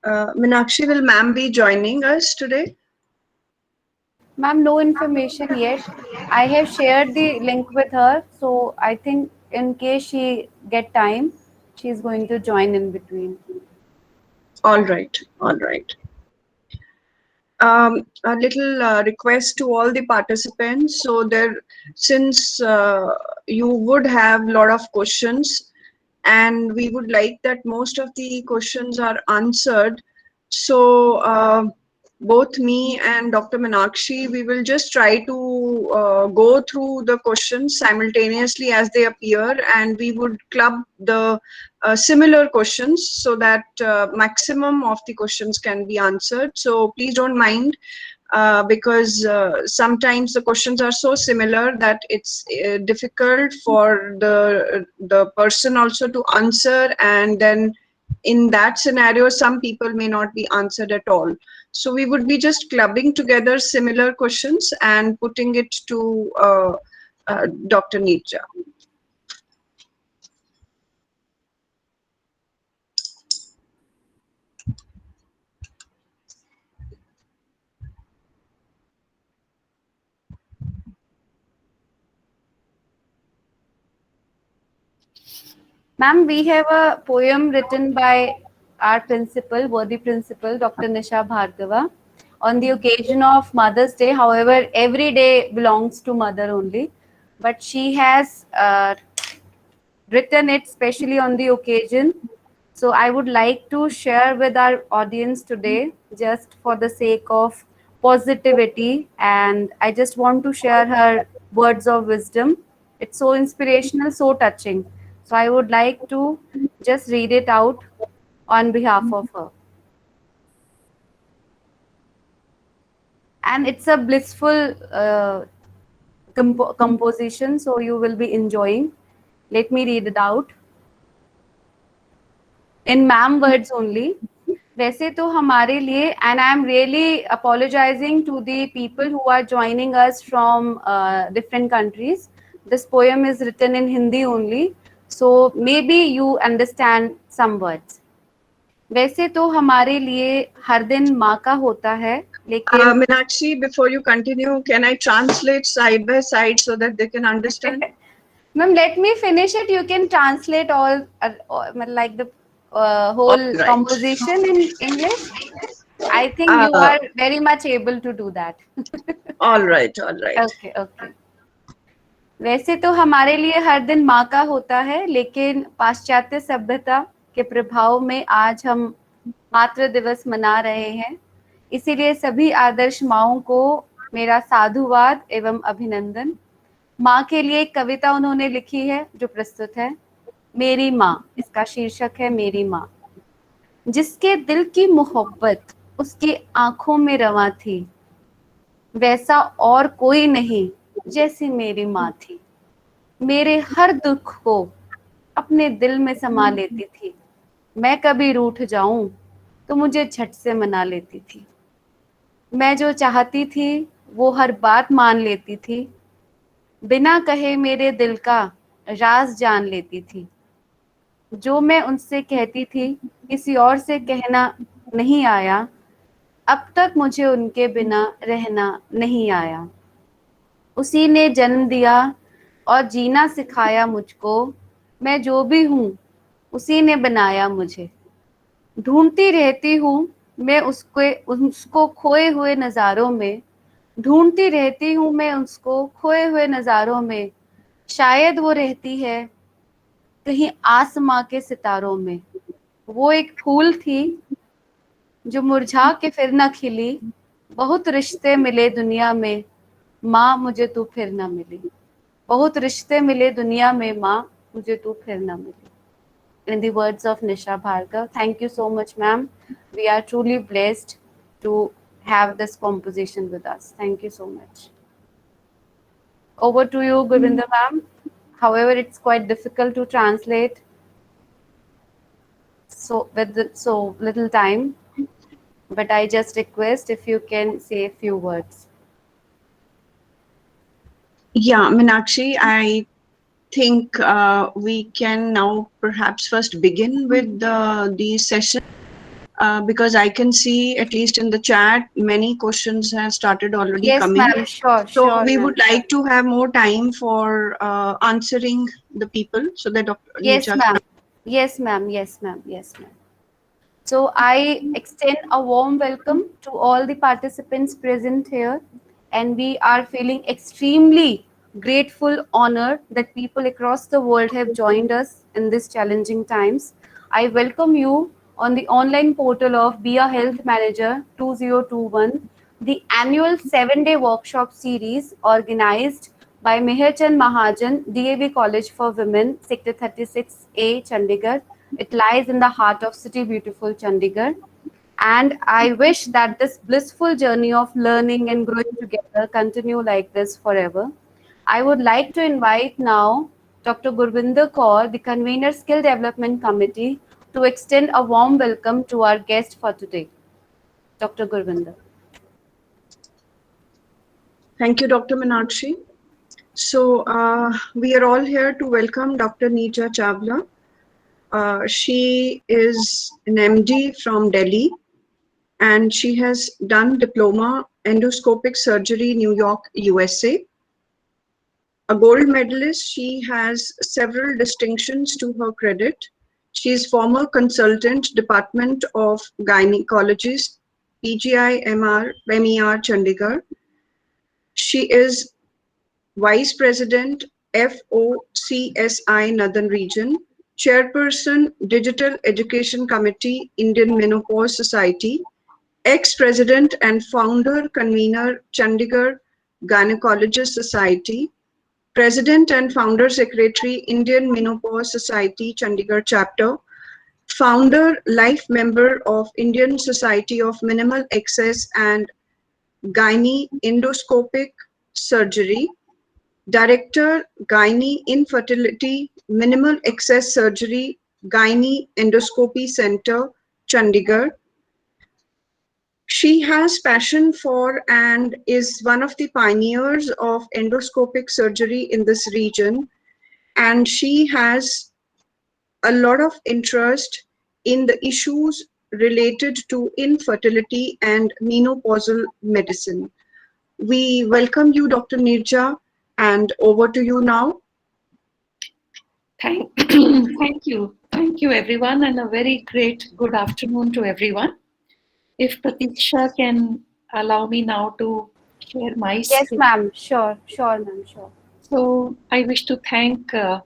Meenakshi, will ma'am be joining us today? Ma'am, no information yet. I have shared the link with her, so I think in case she get time, she is going to join in between. All right, all right. A little request to all the participants. So since you would have a lot of questions, and we would like that most of the questions are answered. So both me and Dr. Meenakshi, we will just try to go through the questions simultaneously as they appear, and we would club the similar questions so that maximum of the questions can be answered. So please don't mind, because sometimes the questions are so similar that it's difficult for the person also to answer, and then in that scenario some people may not be answered at all. So we would be just clubbing together similar questions and putting it to Dr. Neerja. Ma'am, we have a poem written by our principal, worthy principal, Dr. Nisha Bhargava, on the occasion of Mother's Day. However, every day belongs to mother only, but she has written it specially on the occasion. So I would like to share with our audience today, just for the sake of positivity, and I just want to share her words of wisdom. It's so inspirational, so touching. So I would like to just read it out on behalf of her. And it's a blissful composition, so you will be enjoying. Let me read it out. In my words only. वैसे तो हमारे लिए, and I am really apologising to the people who are joining us from different countries. This poem is written in Hindi only, so may be you understand some words. वैसे तो हमारे लिए हर दिन माँ का होता है, लेकिन Meenakshi, before you continue, can I translate side by side so that they can understand? Ma'am, let me finish it. You can translate all like the whole Right. composition in English. I think you are very much able to do that. All right, all right. Okay, okay. वैसे तो हमारे लिए हर दिन माँ का होता है, लेकिन पाश्चात्य सभ्यता के प्रभाव में आज हम मातृ दिवस मना रहे हैं. इसीलिए सभी आदर्श माँओं को मेरा साधुवाद एवं अभिनंदन. माँ के लिए एक कविता उन्होंने लिखी है जो प्रस्तुत है. मेरी माँ, इसका शीर्षक है मेरी माँ. जिसके दिल की मोहब्बत उसकी आंखों में रवा थी, वैसा और कोई नहीं जैसी मेरी माँ थी. मेरे हर दुख को अपने दिल में समा लेती थी. मैं कभी रूठ जाऊं तो मुझे झट से मना लेती थी. मैं जो चाहती थी वो हर बात मान लेती थी. बिना कहे मेरे दिल का राज जान लेती थी. जो मैं उनसे कहती थी किसी और से कहना नहीं आया. अब तक मुझे उनके बिना रहना नहीं आया. उसी ने जन्म दिया और जीना सिखाया मुझको. मैं जो भी हूँ उसी ने बनाया मुझे. ढूंढती रहती हूँ मैं उसको खोए हुए नज़ारों में. ढूंढती रहती हूँ मैं उसको खोए हुए नज़ारों में. शायद वो रहती है कहीं आसमां के सितारों में. वो एक फूल थी जो मुरझा के फिर न खिली. बहुत रिश्ते मिले दुनिया में, माँ मुझे तू फिर न मिली. बहुत रिश्ते मिले दुनिया में, माँ मुझे तू फिर न मिली. In the words of Nisha Bhargav. Thank you so much, ma'am. We are truly blessed to have this composition with us. Thank you so much. Over to you, Gurvinder ma'am. However, it's quite difficult to translate. So with so little time, but I just request if you can say a few words. Yeah, Meenakshi, I think we can now perhaps first begin with the session. Because I can see, at least in the chat, many questions have started already Yes, coming. ma'am. Sure, So sure, we ma'am. would like to have more time for answering the people, so that Dr. Yes, Neerja. ma'am. Yes, ma'am. Yes, ma'am. Yes, ma'am. So I extend a warm welcome to all the participants present here, and we are feeling extremely grateful, honored that people across the world have joined us in these challenging times. I welcome you on the online portal of Be a Health Manager 2021, the annual 7-day workshop series organized by Meherchand Mahajan, DAV College for Women, Sector 36A, Chandigarh. It lies in the heart of city beautiful Chandigarh. And I wish that this blissful journey of learning and growing together continue like this forever. I would like to invite now Dr. Gurvinder Kaur, the convener Skill Development Committee, to extend a warm welcome to our guest for today. Dr. Gurvinder. Thank you, Dr. Meenakshi. So we are all here to welcome Dr. Neerja Chawla. She is an MD from Delhi, and she has done diploma endoscopic surgery, New York, USA. A gold medalist, she has several distinctions to her credit. She is former consultant, Department of Gynecologist, PGI MER Chandigarh. She is Vice President, FOCSI Northern Region, Chairperson, Digital Education Committee, Indian Menopause Society, ex-president and founder convener, Chandigarh Gynecologist Society, President and Founder Secretary, Indian Menopause Society, Chandigarh Chapter, Founder, Life Member of Indian Society of Minimal Access and Gynae Endoscopic Surgery, Director, Gynae Infertility Minimal Access Surgery, Gynae Endoscopy Center, Chandigarh. She has passion for and is one of the pioneers of endoscopic surgery in this region, and she has a lot of interest in the issues related to infertility and menopausal medicine. We welcome you, Dr. Neerja, and over to you now. Thank you. Thank you, everyone, and a very great good afternoon to everyone. If Pratiksha can allow me now to share my Yes, screen. ma'am. Sure, sure, ma'am. Sure. So I wish to thank Dr.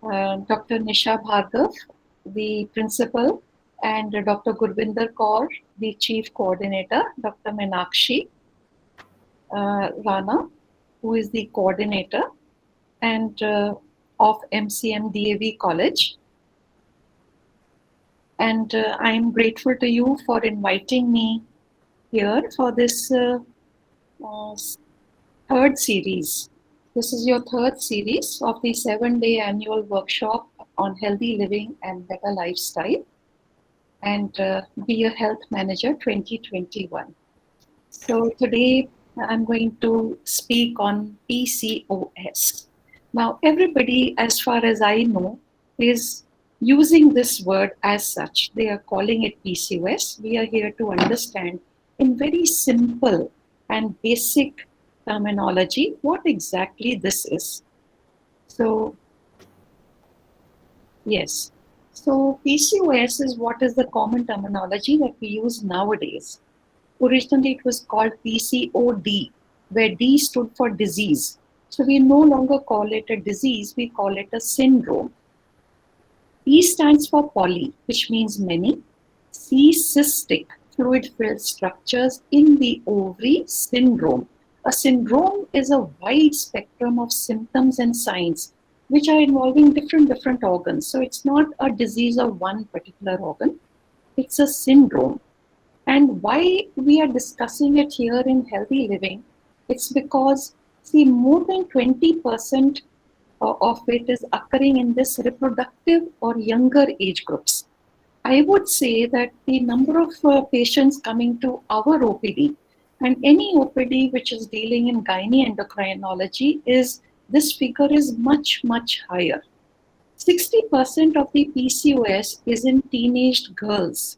Nisha Bhargav, the principal, and Dr. Gurvinder Kaur, the chief coordinator, Dr. Meenakshi Rana, who is the coordinator, and of MCM DAV College. And I am grateful to you for inviting me here for this third series. This is your third series of the 7-day annual workshop on healthy living and better lifestyle, and Be a Health Manager 2021. So today I'm going to speak on PCOS. Now everybody, as far as I know, is using this word as such. They are calling it PCOS. We are here to understand in very simple and basic terminology what exactly this is. So yes, so PCOS is what is the common terminology that we use nowadays. Originally it was called PCOD, where D stood for disease. So we no longer call it a disease, we call it a syndrome. P stands for poly, which means many. C, cystic, fluid-filled structures in the ovary, syndrome. A syndrome is a wide spectrum of symptoms and signs which are involving different organs. So it's not a disease of one particular organ, it's a syndrome. And why we are discussing it here in Healthy Living, it's because, see, more than 20% of it is occurring in this reproductive or younger age groups. I would say that the number of patients coming to our OPD and any OPD which is dealing in gynae endocrinology is, this figure is much higher. 60% of the PCOS is in teenage girls.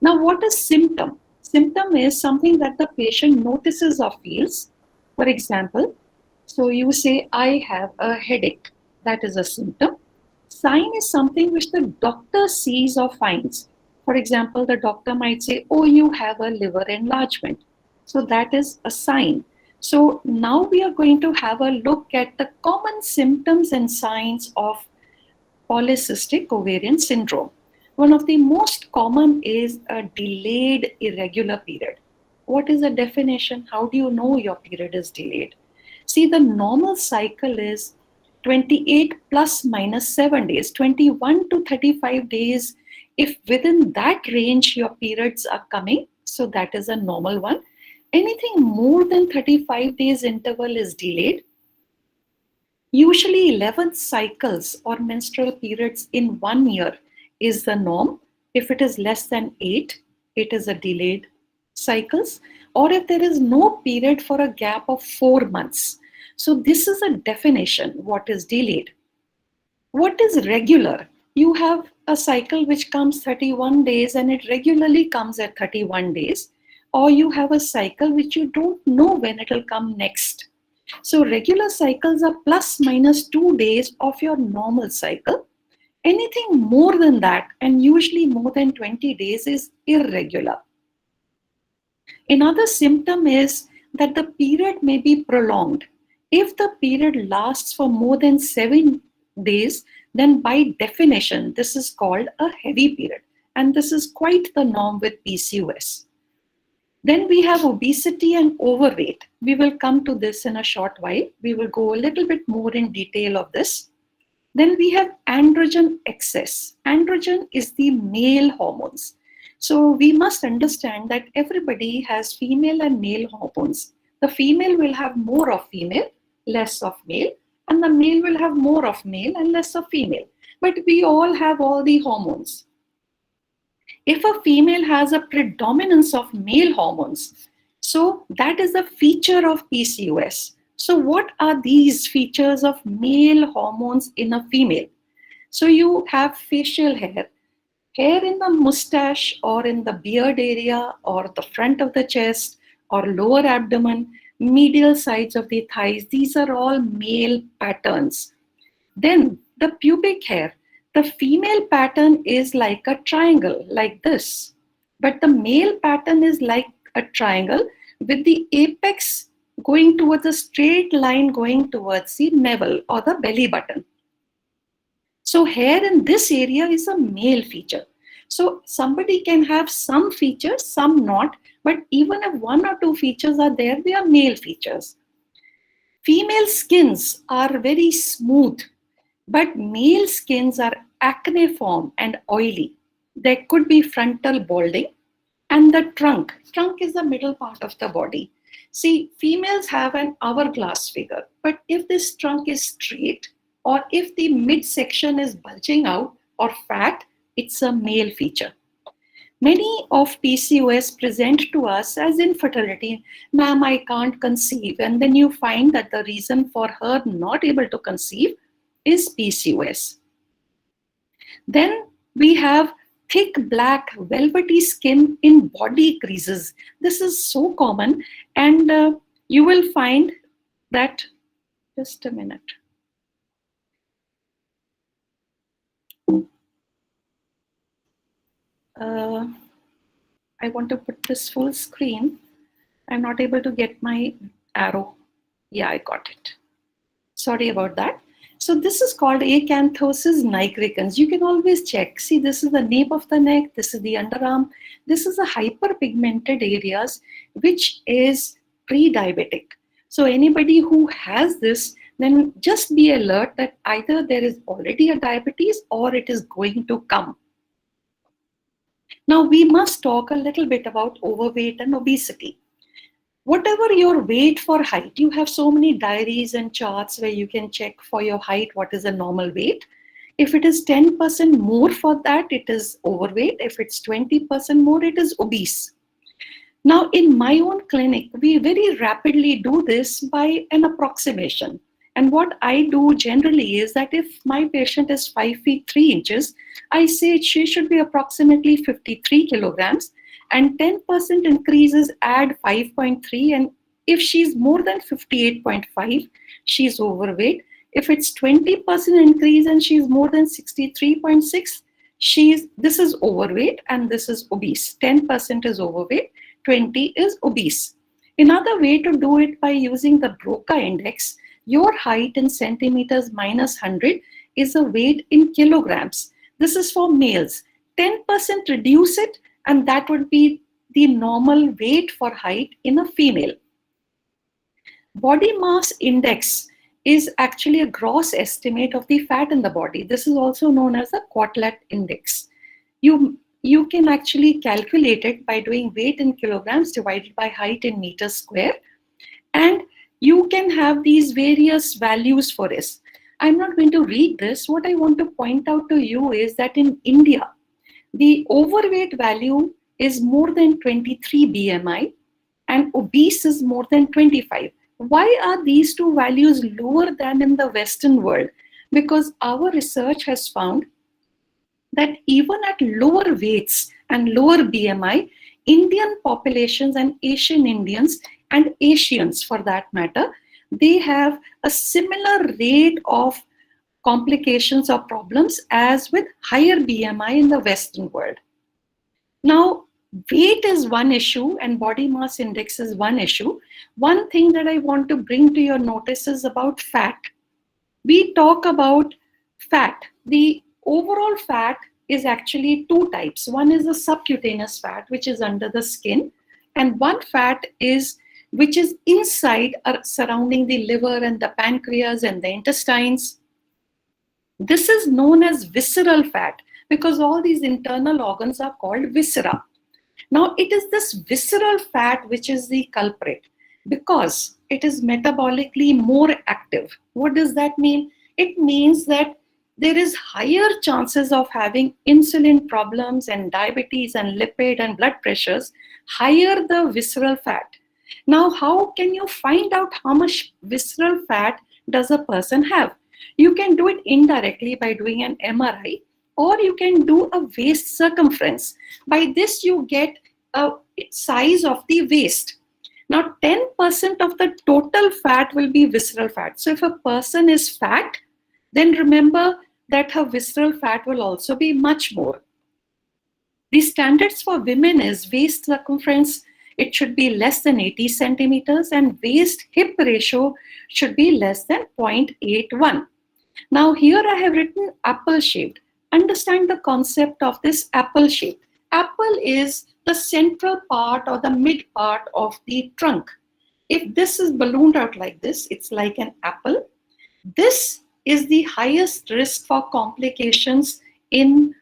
Now, what is symptom? Symptom is something that the patient notices or feels. For example, so you say, I have a headache. That is a symptom. Sign is something which the doctor sees or finds. For example, the doctor might say, oh, you have a liver enlargement. So that is a sign. So now we are going to have a look at the common symptoms and signs of polycystic ovarian syndrome. One of the most common is a delayed irregular period. What is the definition? How do you know your period is delayed? See, the normal cycle is 28 plus minus 7 days, 21 to 35 days. If within that range your periods are coming, so that is a normal one. Anything more than 35 days interval is delayed. Usually 11 cycles or menstrual periods in 1 year is the norm. If it is less than 8, it is a delayed cycles. Or if there is no period for a gap of 4 months. So this is a definition, what is delayed. What is regular? You have a cycle which comes 31 days and it regularly comes at 31 days. Or you have a cycle which you don't know when it will come next. So regular cycles are plus minus 2 days of your normal cycle. Anything more than that, and usually more than 20 days, is irregular. Another symptom is that the period may be prolonged. If the period lasts for more than 7 days, then by definition, this is called a heavy period. And this is quite the norm with PCOS. Then we have obesity and overweight. We will come to this in a short while. We will go a little bit more in detail of this. Then we have androgen excess. Androgen is the male hormones. So we must understand that everybody has female and male hormones. The female will have more of female, less of male, and the male will have more of male and less of female. But we all have all the hormones. If a female has a predominance of male hormones, so that is a feature of PCOS. So what are these features of male hormones in a female? So you have facial hair in the mustache or in the beard area or the front of the chest or lower abdomen, medial sides of the thighs. These are all male patterns. Then the pubic hair. The female pattern is like a triangle, like this. But the male pattern is like a triangle with the apex going towards a straight line going towards the navel or the belly button. So hair in this area is a male feature. So somebody can have some features, some not, but even if 1 or 2 features are there, they are male features. Female skins are very smooth, but male skins are acneiform and oily. There could be frontal balding. And the trunk. Trunk is the middle part of the body. See, females have an hourglass figure, but if this trunk is straight or if the midsection is bulging out or fat, it's a male feature. Many of PCOS present to us as infertility. Ma'am, I can't conceive. And then you find that the reason for her not able to conceive is PCOS. Then we have thick black velvety skin in body creases. This is so common, and you will find that, just a minute. I want to put this full screen. I'm not able to get my arrow. Yeah, I got it. Sorry about that. So this is called acanthosis nigricans. You can always check. See, this is the nape of the neck. This is the underarm. This is a hyperpigmented areas, which is pre-diabetic. So anybody who has this, then just be alert that either there is already a diabetes or it is going to come. Now we must talk a little bit about overweight and obesity. Whatever your weight for height, you have so many diaries and charts where you can check for your height what is a normal weight. If it is 10% more for that, it is overweight. If it's 20% more, it is obese. Now in my own clinic, we very rapidly do this by an approximation. And what I do generally is that if my patient is 5 feet 3 inches, I say she should be approximately 53 kilograms, and 10% increases add 5.3. And if she's more than 58.5, she's overweight. If it's 20% increase and she's more than 63.6, this is overweight and this is obese. 10% is overweight, 20 is obese. Another way to do it by using the Broca index, your height in centimeters minus 100 is a weight in kilograms. This is for males. 10% reduce it, and that would be the normal weight for height in a female. Body mass index is actually a gross estimate of the fat in the body. This is also known as the Quetelet index. You can actually calculate it by doing weight in kilograms divided by height in meters square. And you can have these various values for this. I'm not going to read this. What I want to point out to you is that in India, the overweight value is more than 23 BMI and obese is more than 25. Why are these two values lower than in the Western world? Because our research has found that even at lower weights and lower BMI, Indian populations and Asian Indians and Asians for that matter, they have a similar rate of complications or problems as with higher BMI in the Western world. Now, weight is one issue and body mass index is one issue. One thing that I want to bring to your notice is about fat. We talk about fat. The overall fat is actually two types. One is the subcutaneous fat, which is under the skin, and one fat is which is inside or surrounding the liver and the pancreas and the intestines. This is known as visceral fat because all these internal organs are called viscera. Now, it is this visceral fat which is the culprit because it is metabolically more active. What does that mean? It means that there is higher chances of having insulin problems and diabetes and lipid and blood pressures, higher the visceral fat. Now, how can you find out how much visceral fat does a person have? You can do it indirectly by doing an MRI, or you can do a waist circumference. By this, you get a size of the waist. Now, 10% of the total fat will be visceral fat. So if a person is fat, then remember that her visceral fat will also be much more. The standards for women is waist circumference, it should be less than 80 centimeters, and waist hip ratio should be less than 0.81. Now here I have written apple shaped. Understand the concept of this apple shape. Apple is the central part or the mid part of the trunk. If this is ballooned out like this, it's like an apple. This is the highest risk for complications in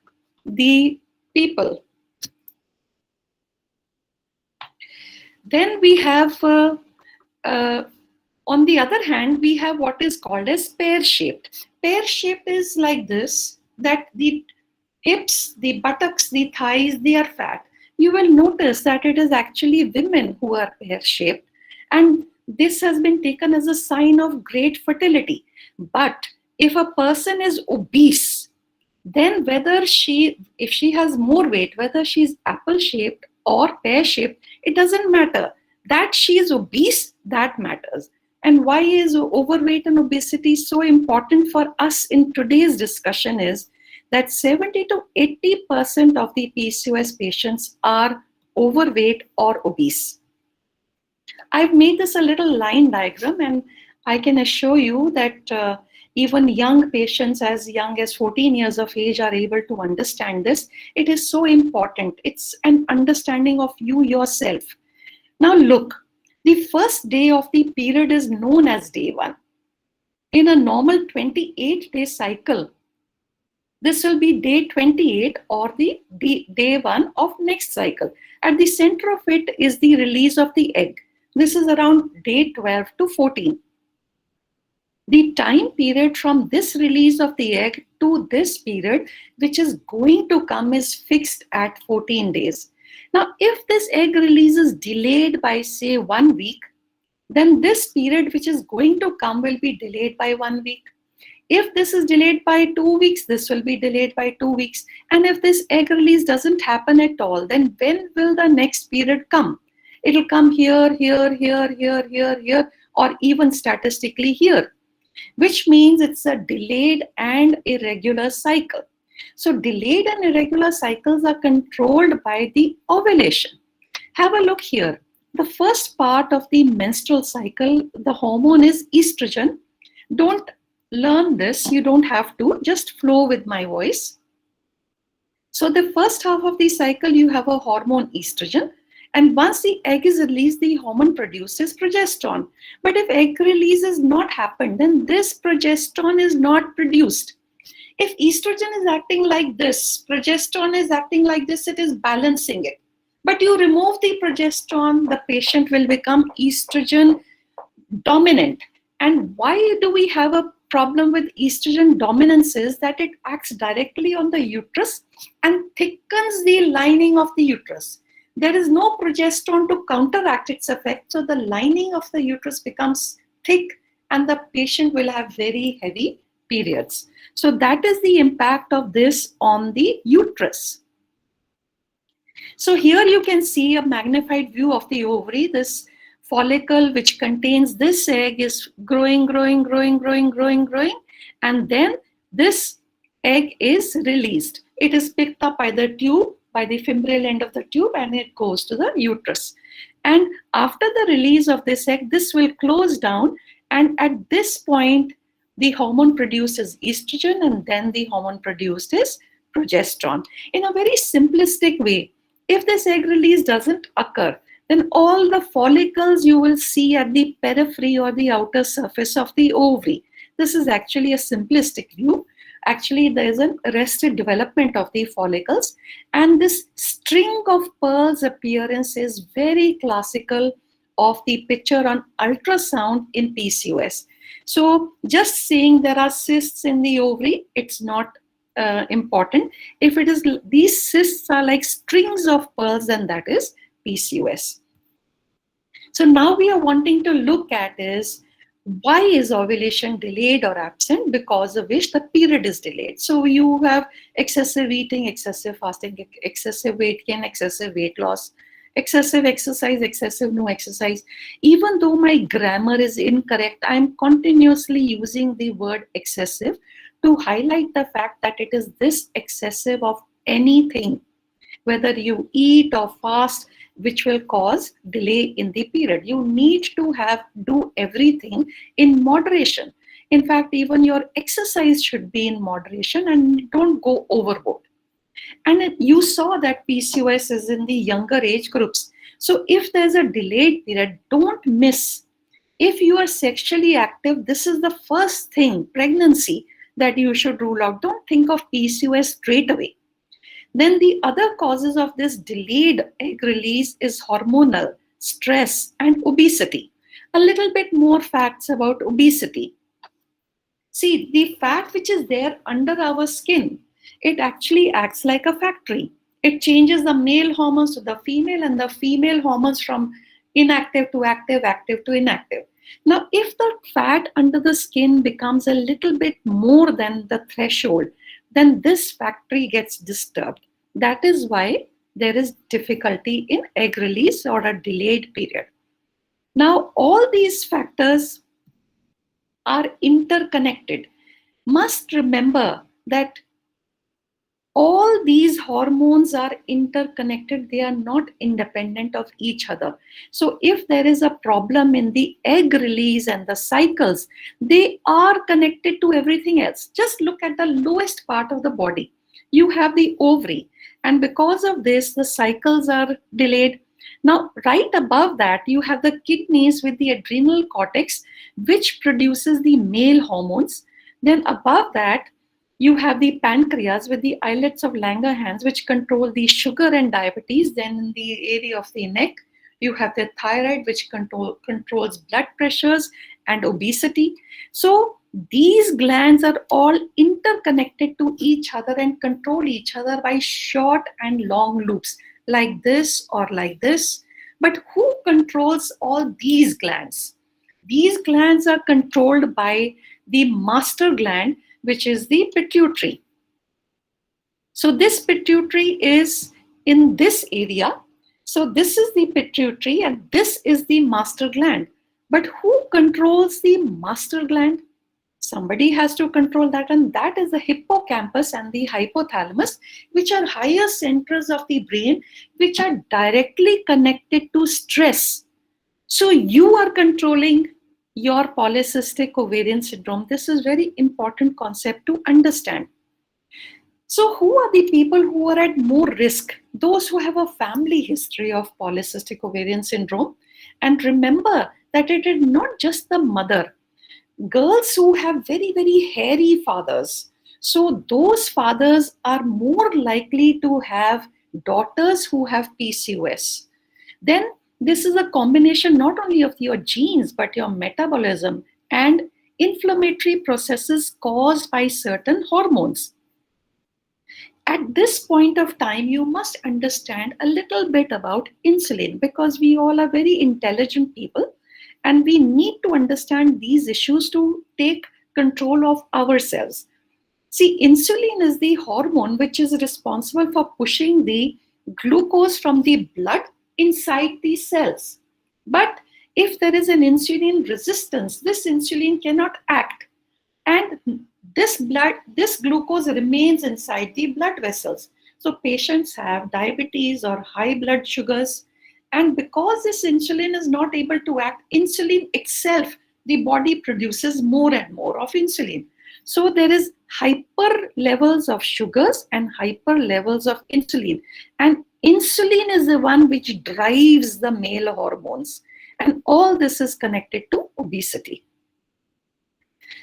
the people. Then we have, on the other hand, we have what is called as pear-shaped. Pear-shaped is like this, that the hips, the buttocks, the thighs, they are fat. You will notice that it is actually women who are pear-shaped, and this has been taken as a sign of great fertility. But if a person is obese, then if she has more weight, whether she's apple-shaped or pear-shaped, it doesn't matter. That she is obese, that matters. And why is overweight and obesity so important for us in today's discussion is that 70 to 80% of the PCOS patients are overweight or obese. I've made this a little line diagram, and I can assure you that even young patients as young as 14 years of age are able to understand this. It is so important. It's an understanding of you yourself. Now look, the first day of the period is known as day 1. In a normal 28-day cycle, this will be day 28 or the day 1 of next cycle. At the center of it is the release of the egg. This is around day 12 to 14. The time period from this release of the egg to this period, which is going to come, is fixed at 14 days. Now, if this egg release is delayed by say 1 week, then this period which is going to come will be delayed by 1 week. If this is delayed by 2 weeks, this will be delayed by 2 weeks. And if this egg release doesn't happen at all, then when will the next period come? It'll come here, here, here, here, here, here, or even statistically here, which means it's a delayed and irregular cycle. So delayed and irregular cycles are controlled by the ovulation. Have a look here. The first part of the menstrual cycle, the hormone is estrogen. Don't learn this, you don't have to, just flow with my voice. So the first half of the cycle, you have a hormone estrogen, and once the egg is released, the hormone produces progesterone. But if egg release has not happened, then this progesterone is not produced. If estrogen is acting like this, progesterone is acting like this, it is balancing it. But you remove the progesterone, the patient will become estrogen dominant. And why do we have a problem with estrogen dominance is that it acts directly on the uterus and thickens the lining of the uterus. There is no progesterone to counteract its effect, so the lining of the uterus becomes thick and the patient will have very heavy periods. So that is the impact of this on the uterus. So here you can see a magnified view of the ovary. This follicle which contains this egg is growing, and then this egg is released. It is picked up by the tube, by the fimbrial end of the tube, and it goes to the uterus. And after the release of this egg, this will close down, and at this point the hormone produced is estrogen, and then the hormone produced is progesterone. In a very simplistic way, if this egg release doesn't occur, then all the follicles you will see at the periphery or the outer surface of the ovary. This is actually a simplistic view. Actually, there is an arrested development of the follicles, and this string of pearls appearance is very classical of the picture on ultrasound in PCOS. So just saying there are cysts in the ovary, it's not important. If it is, these cysts are like strings of pearls, then that is PCOS. So now we are wanting to look at is why is ovulation delayed or absent, because of which the period is delayed. So you have excessive eating, excessive fasting, excessive weight gain, excessive weight loss, excessive exercise, excessive no exercise. Even though my grammar is incorrect, I am continuously using the word excessive to highlight the fact that it is this excessive of anything, whether you eat or fast, which will cause delay in the period. You need to do everything in moderation. In fact, even your exercise should be in moderation and don't go overboard. And you saw that PCOS is in the younger age groups. So if there's a delayed period, don't miss. If you are sexually active, this is the first thing, pregnancy, that you should rule out. Don't think of PCOS straight away. Then the other causes of this delayed egg release is hormonal, stress, and obesity. A little bit more facts about obesity. See, the fat which is there under our skin, it actually acts like a factory. It changes the male hormones to the female, and the female hormones from inactive to active, active to inactive. Now, if the fat under the skin becomes a little bit more than the threshold, then this factory gets disturbed. That is why there is difficulty in egg release or a delayed period. Now, all these factors are interconnected. Must remember that all these hormones are interconnected. They are not independent of each other. So if there is a problem in the egg release and the cycles, they are connected to everything else. Just look at the lowest part of the body. You have the ovary, and because of this, the cycles are delayed. Now, right above that, you have the kidneys with the adrenal cortex, which produces the male hormones. Then above that, you have the pancreas with the islets of Langerhans, which control the sugar and diabetes. Then in the area of the neck, you have the thyroid, which controls blood pressures and obesity. So these glands are all interconnected to each other and control each other by short and long loops, like this or like this. But who controls all these glands? These glands are controlled by the master gland, which is the pituitary. So this pituitary is in this area. So this is the pituitary and this is the master gland. But who controls the master gland? Somebody has to control that, and that is the hippocampus and the hypothalamus, which are higher centers of the brain, which are directly connected to stress. So you are controlling your polycystic ovarian syndrome. This is very important concept to understand. So who are the people who are at more risk? Those who have a family history of polycystic ovarian syndrome. And remember that it is not just the mother. Girls who have very, very hairy fathers. So those fathers are more likely to have daughters who have PCOS. Then this is a combination not only of your genes, but your metabolism and inflammatory processes caused by certain hormones. At this point of time, you must understand a little bit about insulin, because we all are very intelligent people and we need to understand these issues to take control of ourselves. See, insulin is the hormone which is responsible for pushing the glucose from the blood inside the cells. But if there is an insulin resistance, this insulin cannot act, and this glucose remains inside the blood vessels. So patients have diabetes or high blood sugars, and because this insulin is not able to act, insulin itself, the body produces more and more of insulin. So there is hyper levels of sugars and hyper levels of insulin, and insulin is the one which drives the male hormones, and all this is connected to obesity.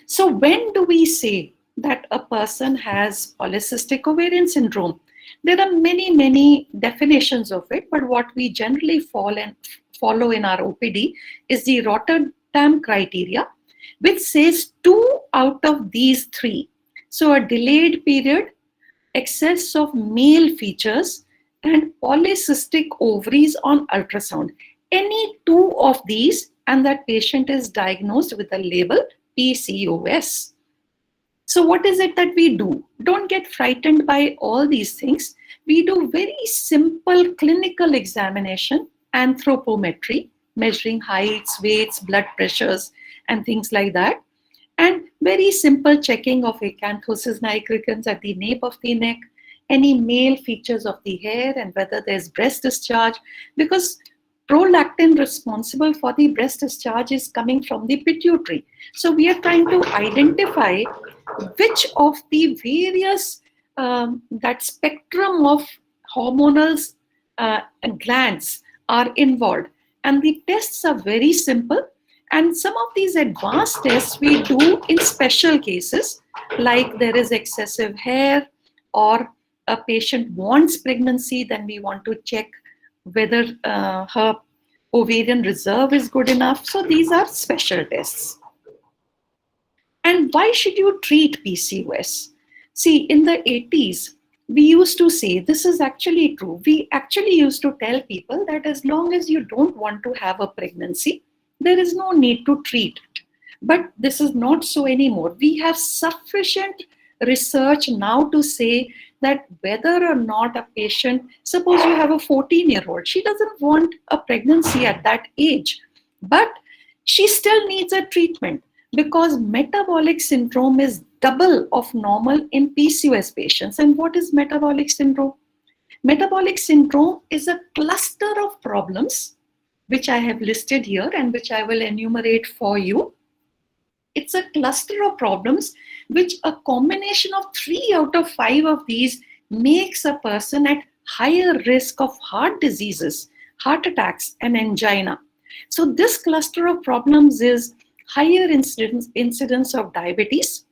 So when do we say that a person has polycystic ovarian syndrome? There are many, many definitions of it, but what we generally follow in our OPD is the Rotterdam criteria, which says 2 out of these 3. So a delayed period, excess of male features, and polycystic ovaries on ultrasound. Any 2 of these, and that patient is diagnosed with the label PCOS. So what is it that we do? Don't get frightened by all these things. We do very simple clinical examination, anthropometry, measuring heights, weights, blood pressures, and things like that. And very simple checking of acanthosis nigricans at the nape of the neck, any male features of the hair, and whether there's breast discharge, because prolactin responsible for the breast discharge is coming from the pituitary. So we are trying to identify which of the various, that spectrum of hormonal glands are involved. And the tests are very simple. And some of these advanced tests we do in special cases, like there is excessive hair or a patient wants pregnancy, then we want to check whether her ovarian reserve is good enough. So these are special tests. And why should you treat PCOS? See, in the 80s, we used to say, this is actually true. We actually used to tell people that as long as you don't want to have a pregnancy, there is no need to treat it. But this is not so anymore. We have sufficient research now to say that whether or not a patient, suppose you have a 14-year-old, she doesn't want a pregnancy at that age, but she still needs a treatment, because metabolic syndrome is double of normal in PCOS patients. And what is metabolic syndrome? Metabolic syndrome is a cluster of problems, which I have listed here and which I will enumerate for you. It's a cluster of problems which a combination of 3 out of 5 of these makes a person at higher risk of heart diseases, heart attacks, and angina. So this cluster of problems is higher incidence of diabetes,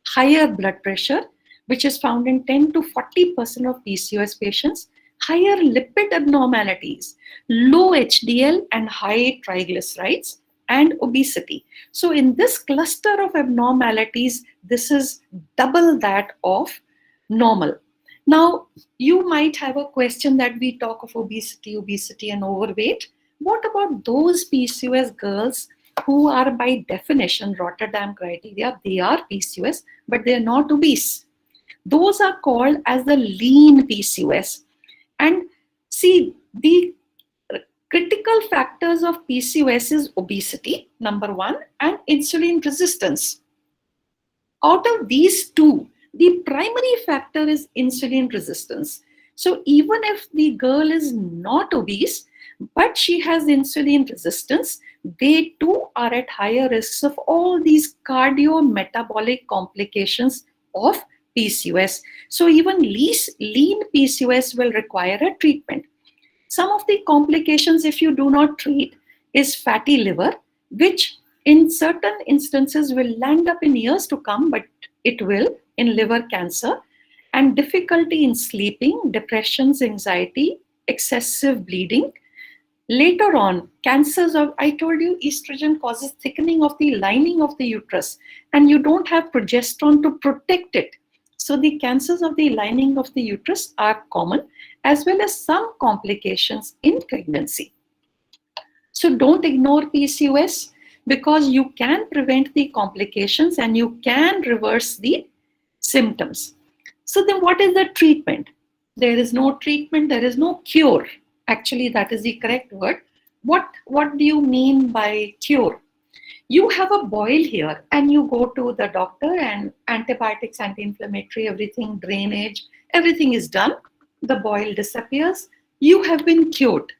higher blood pressure, which is found in 10 to 40% of PCOS patients, higher lipid abnormalities, low HDL and high triglycerides, and obesity. So in this cluster of abnormalities, this is double that of normal. Now, you might have a question that we talk of obesity and overweight, What about those PCOS girls who are by definition Rotterdam criteria? They are PCOS, but they are not obese. Those are called as the lean PCOS. And see, the critical factors of PCOS is obesity, number one, and insulin resistance. Out of these two, the primary factor is insulin resistance. So even if the girl is not obese, but she has insulin resistance, they too are at higher risks of all these cardiometabolic complications of PCOS. So even lean PCOS will require a treatment. Some of the complications, if you do not treat, is fatty liver, which in certain instances will land up in years to come, but it will in liver cancer, and difficulty in sleeping, depressions, anxiety, excessive bleeding. Later on, cancers of, I told you, estrogen causes thickening of the lining of the uterus, and you don't have progesterone to protect it. So the cancers of the lining of the uterus are common, as well as some complications in pregnancy. So don't ignore PCOS, because you can prevent the complications and you can reverse the symptoms. So then what is the treatment? There is no treatment, there is no cure. Actually, that is the correct word. What do you mean by cure? You have a boil here and you go to the doctor and antibiotics, anti-inflammatory, everything, drainage, everything is done. The boil disappears. You have been cured.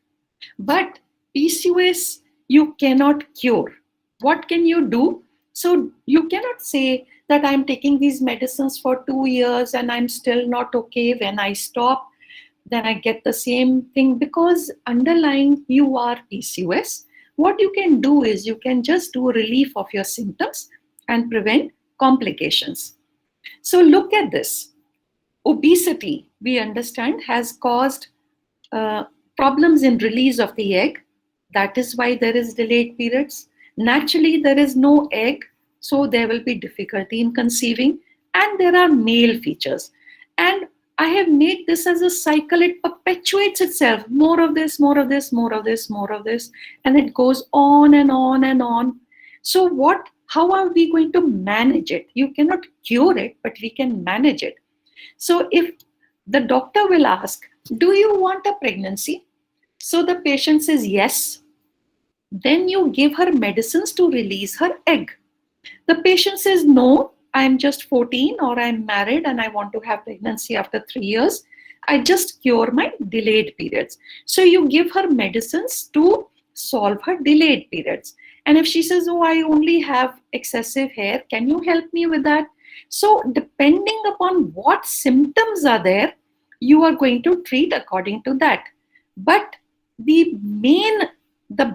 But PCOS, you cannot cure. What can you do? So you cannot say that I'm taking these medicines for 2 years and I'm still not okay. When I stop, then I get the same thing, because underlying you are PCOS. What you can do is you can just do relief of your symptoms and prevent complications. So look at this. Obesity, we understand, has caused problems in release of the egg. That is why there is delayed periods. Naturally, there is no egg, so there will be difficulty in conceiving, and there are male features. And I have made this as a cycle. It perpetuates itself. More of this, more of this, more of this, more of this, and it goes on and on and on. So how are we going to manage it? You cannot cure it, but we can manage it. So if the doctor will ask, do you want a pregnancy? So the patient says yes. Then you give her medicines to release her egg. The patient says, no, I'm just 14 or I'm married and I want to have pregnancy after 3 years. I just cure my delayed periods. So you give her medicines to solve her delayed periods. And if she says, oh, I only have excessive hair, can you help me with that? So depending upon what symptoms are there, you are going to treat according to that. But the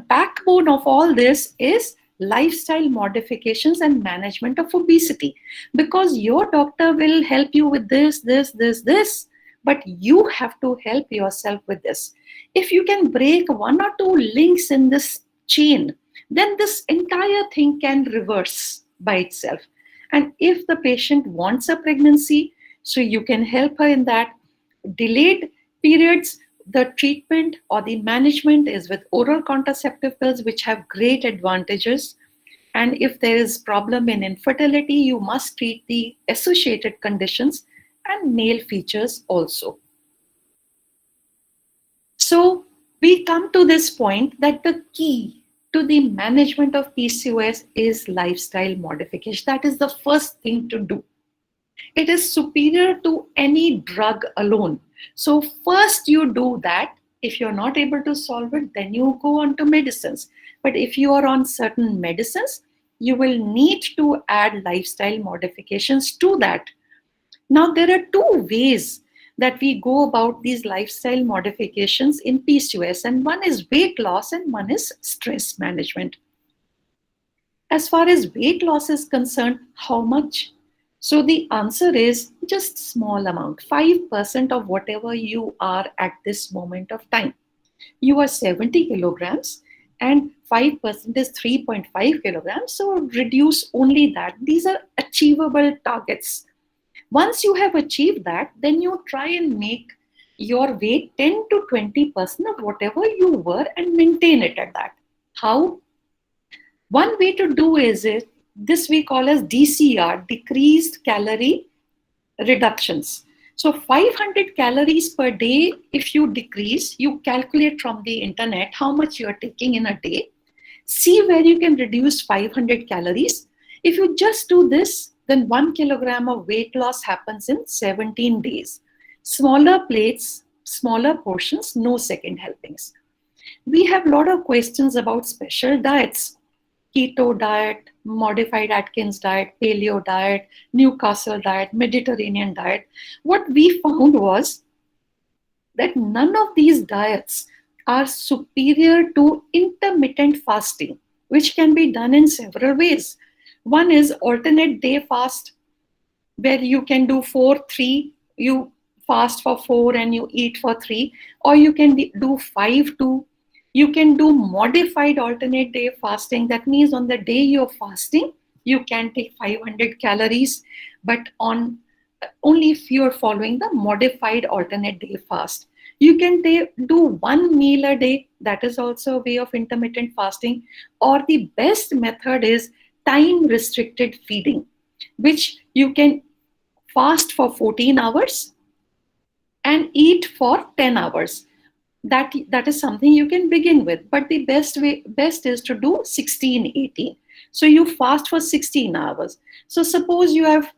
backbone of all this is lifestyle modifications and management of obesity, because your doctor will help you with this, but you have to help yourself with this. If you can break 1 or 2 links in this chain, then this entire thing can reverse by itself. And if the patient wants a pregnancy, so you can help her in that. Delayed periods, the treatment or the management is with oral contraceptive pills, which have great advantages. And if there is problem in infertility, you must treat the associated conditions and male features also. So we come to this point that the key to the management of PCOS is lifestyle modification. That is the first thing to do. It is superior to any drug alone. So first you do that. If you're not able to solve it, then you go on to medicines. But if you are on certain medicines, you will need to add lifestyle modifications to that. Now, there are 2 ways that we go about these lifestyle modifications in PCOS, and one is weight loss and one is stress management. As far as weight loss is concerned, how much? So the answer is just small amount, 5% of whatever you are at this moment of time. You are 70 kilograms and 5% is 3.5 kilograms. So reduce only that. These are achievable targets. Once you have achieved that, then you try and make your weight 10 to 20% of whatever you were and maintain it at that. How? One way to do is this we call as DCR, decreased calorie reductions. So 500 calories per day, if you decrease, you calculate from the internet how much you are taking in a day. See where you can reduce 500 calories. If you just do this, then 1 kilogram of weight loss happens in 17 days. Smaller plates, smaller portions, no second helpings. We have a lot of questions about special diets. Keto diet, modified Atkins diet, paleo diet, Newcastle diet, Mediterranean diet. What we found was that none of these diets are superior to intermittent fasting, which can be done in several ways. One is alternate day fast, where you can do 4-3, you fast for 4 and you eat for 3, or you can do 5-2. You can do modified alternate day fasting. That means on the day you're fasting, you can take 500 calories, but only if you're following the modified alternate day fast. You can do 1 meal a day. That is also a way of intermittent fasting. Or the best method is time restricted feeding, which you can fast for 14 hours and eat for 10 hours. That is something you can begin with, but the best is to do 16-18. So you fast for 16 hours. So suppose you have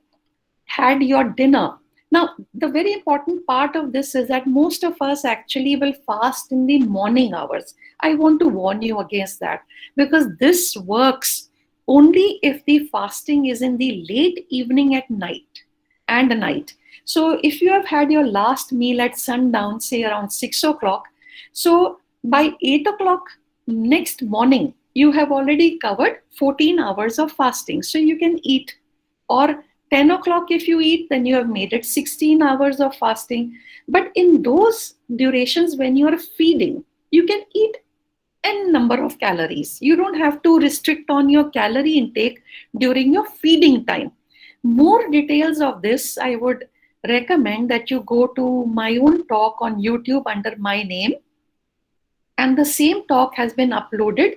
had your dinner. Now, the very important part of this is that most of us actually will fast in the morning hours. I want to warn you against that, because this works only if the fasting is in the late evening at night and night. So if you have had your last meal at sundown, say around 6 o'clock, so by 8 o'clock next morning, you have already covered 14 hours of fasting. So you can eat. Or 10 o'clock if you eat, then you have made it 16 hours of fasting. But in those durations when you are feeding, you can eat n number of calories. You don't have to restrict on your calorie intake during your feeding time. More details of this, I would recommend that you go to my own talk on YouTube under my name. And the same talk has been uploaded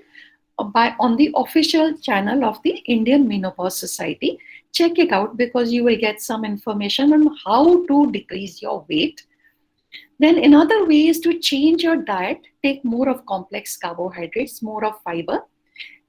on the official channel of the Indian Menopause Society. Check it out, because you will get some information on how to decrease your weight. Then another way is to change your diet, take more of complex carbohydrates, more of fiber.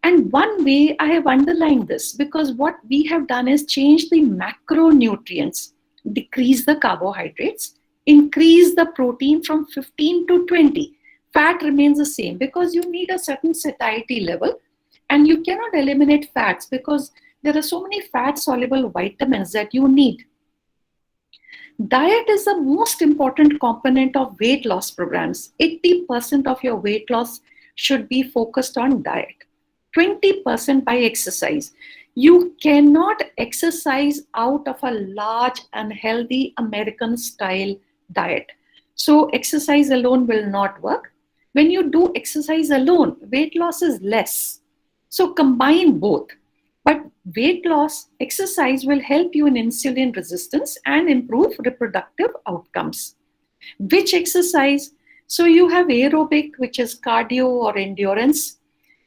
And one way, I have underlined this, because what we have done is change the macronutrients, decrease the carbohydrates, increase the protein from 15 to 20. Fat remains the same, because you need a certain satiety level, and you cannot eliminate fats because there are so many fat-soluble vitamins that you need. Diet is the most important component of weight loss programs. 80% of your weight loss should be focused on diet, 20% by exercise. You cannot exercise out of a large and healthy American style diet. So exercise alone will not work. When you do exercise alone, weight loss is less. So combine both. But weight loss, exercise will help you in insulin resistance and improve reproductive outcomes. Which exercise? So you have aerobic, which is cardio or endurance.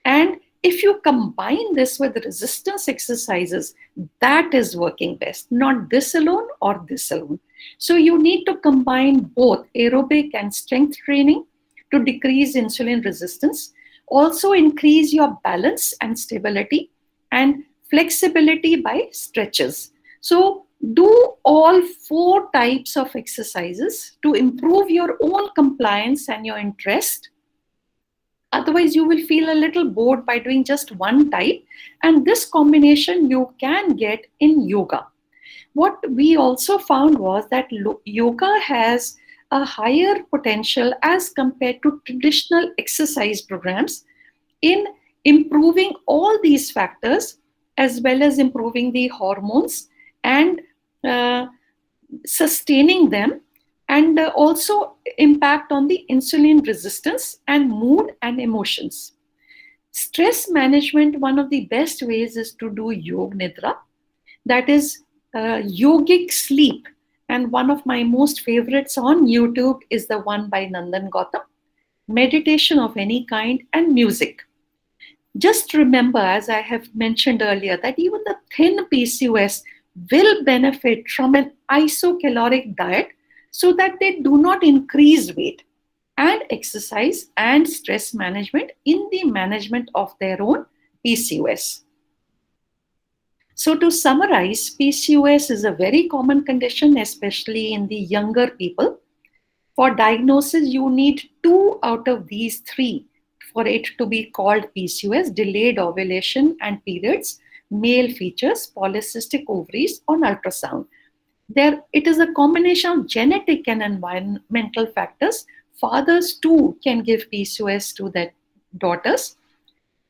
And if you combine this with resistance exercises, that is working best, not this alone or this alone. So you need to combine both aerobic and strength training to decrease insulin resistance. Also increase your balance and stability and flexibility by stretches. So do all 4 types of exercises to improve your own compliance and your interest. Otherwise, you will feel a little bored by doing just one type. And this combination you can get in yoga. What we also found was that yoga has a higher potential as compared to traditional exercise programs in improving all these factors, as well as improving the hormones and sustaining them, and also impact on the insulin resistance and mood and emotions. Stress management, one of the best ways is to do Yog Nidra, that is yogic sleep. And one of my most favorites on YouTube is the one by Nandan Gautam, meditation of any kind and music. Just remember, as I have mentioned earlier, that even the thin PCOS will benefit from an isocaloric diet so that they do not increase weight, and exercise and stress management in the management of their own PCOS. So to summarize, PCOS is a very common condition, especially in the younger people. For diagnosis, you need 2 out of these 3 for it to be called PCOS: delayed ovulation and periods, male features, polycystic ovaries on ultrasound. It is a combination of genetic and environmental factors. Fathers too can give PCOS to their daughters.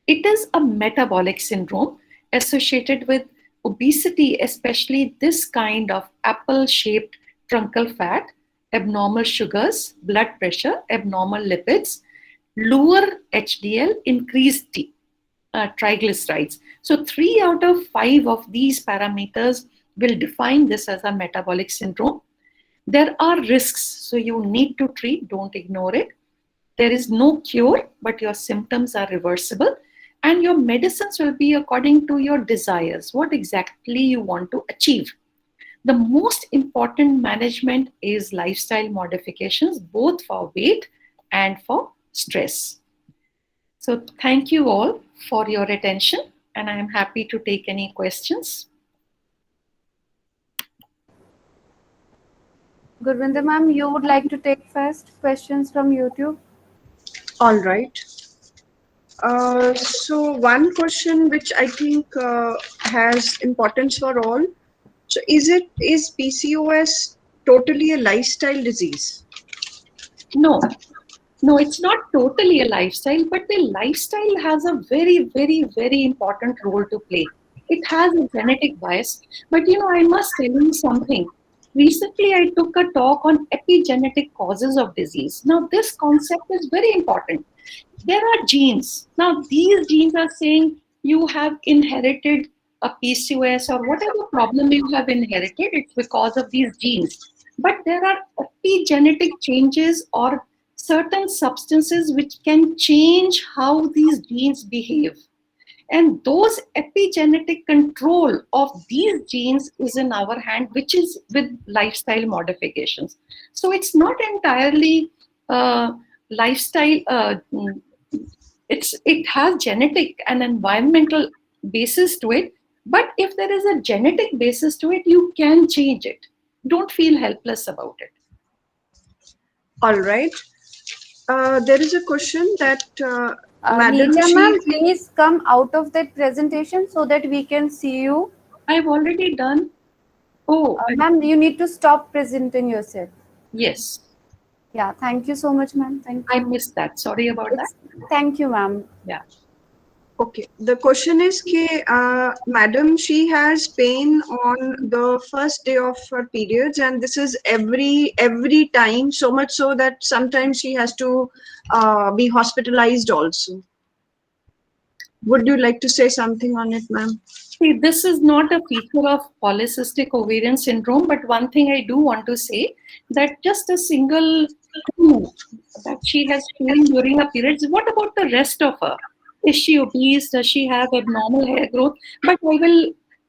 It is a metabolic syndrome associated with obesity, especially this kind of apple-shaped truncal fat, abnormal sugars, blood pressure, abnormal lipids, lower HDL, increased triglycerides. So 3 out of 5 of these parameters will define this as a metabolic syndrome. There are risks, so you need to treat, don't ignore it. There is no cure, but your symptoms are reversible, and your medicines will be according to your desires, what exactly you want to achieve. The most important management is lifestyle modifications, both for weight and for stress. So thank you all for your attention, and I am happy to take any questions. Gurvinder ma'am, you would like to take first questions from YouTube? All right. So one question which I think has importance for all. So is PCOS totally a lifestyle disease? No, it's not totally a lifestyle, but the lifestyle has a very, very, very important role to play. It has a genetic bias, but I must tell you something. Recently, I took a talk on epigenetic causes of disease. Now, this concept is very important. There are genes. Now, these genes are saying you have inherited a PCOS or whatever problem you have inherited, it's because of these genes. But there are epigenetic changes or certain substances which can change how these genes behave. And those epigenetic control of these genes is in our hand, which is with lifestyle modifications. So it's not entirely lifestyle. It has genetic and environmental basis to it. But if there is a genetic basis to it, you can change it. Don't feel helpless about it. All right. There is a question that Madam, Neeja ma'am, please come out of that presentation so that we can see you. I've already done. Oh, ma'am, you need to stop presenting yourself. Yes. Yeah, thank you so much, ma'am. Thank you. I missed that. Sorry about that. Thank you, ma'am. Yeah. Okay. The question is, Madam, she has pain on the first day of her periods, and this is every time, so much so that sometimes she has to be hospitalized also. Would you like to say something on it, ma'am? See, this is not a feature of polycystic ovarian syndrome, but one thing I do want to say that just a single clue that she has pain during her periods. What about the rest of her? Is she obese? Does she have abnormal hair growth? But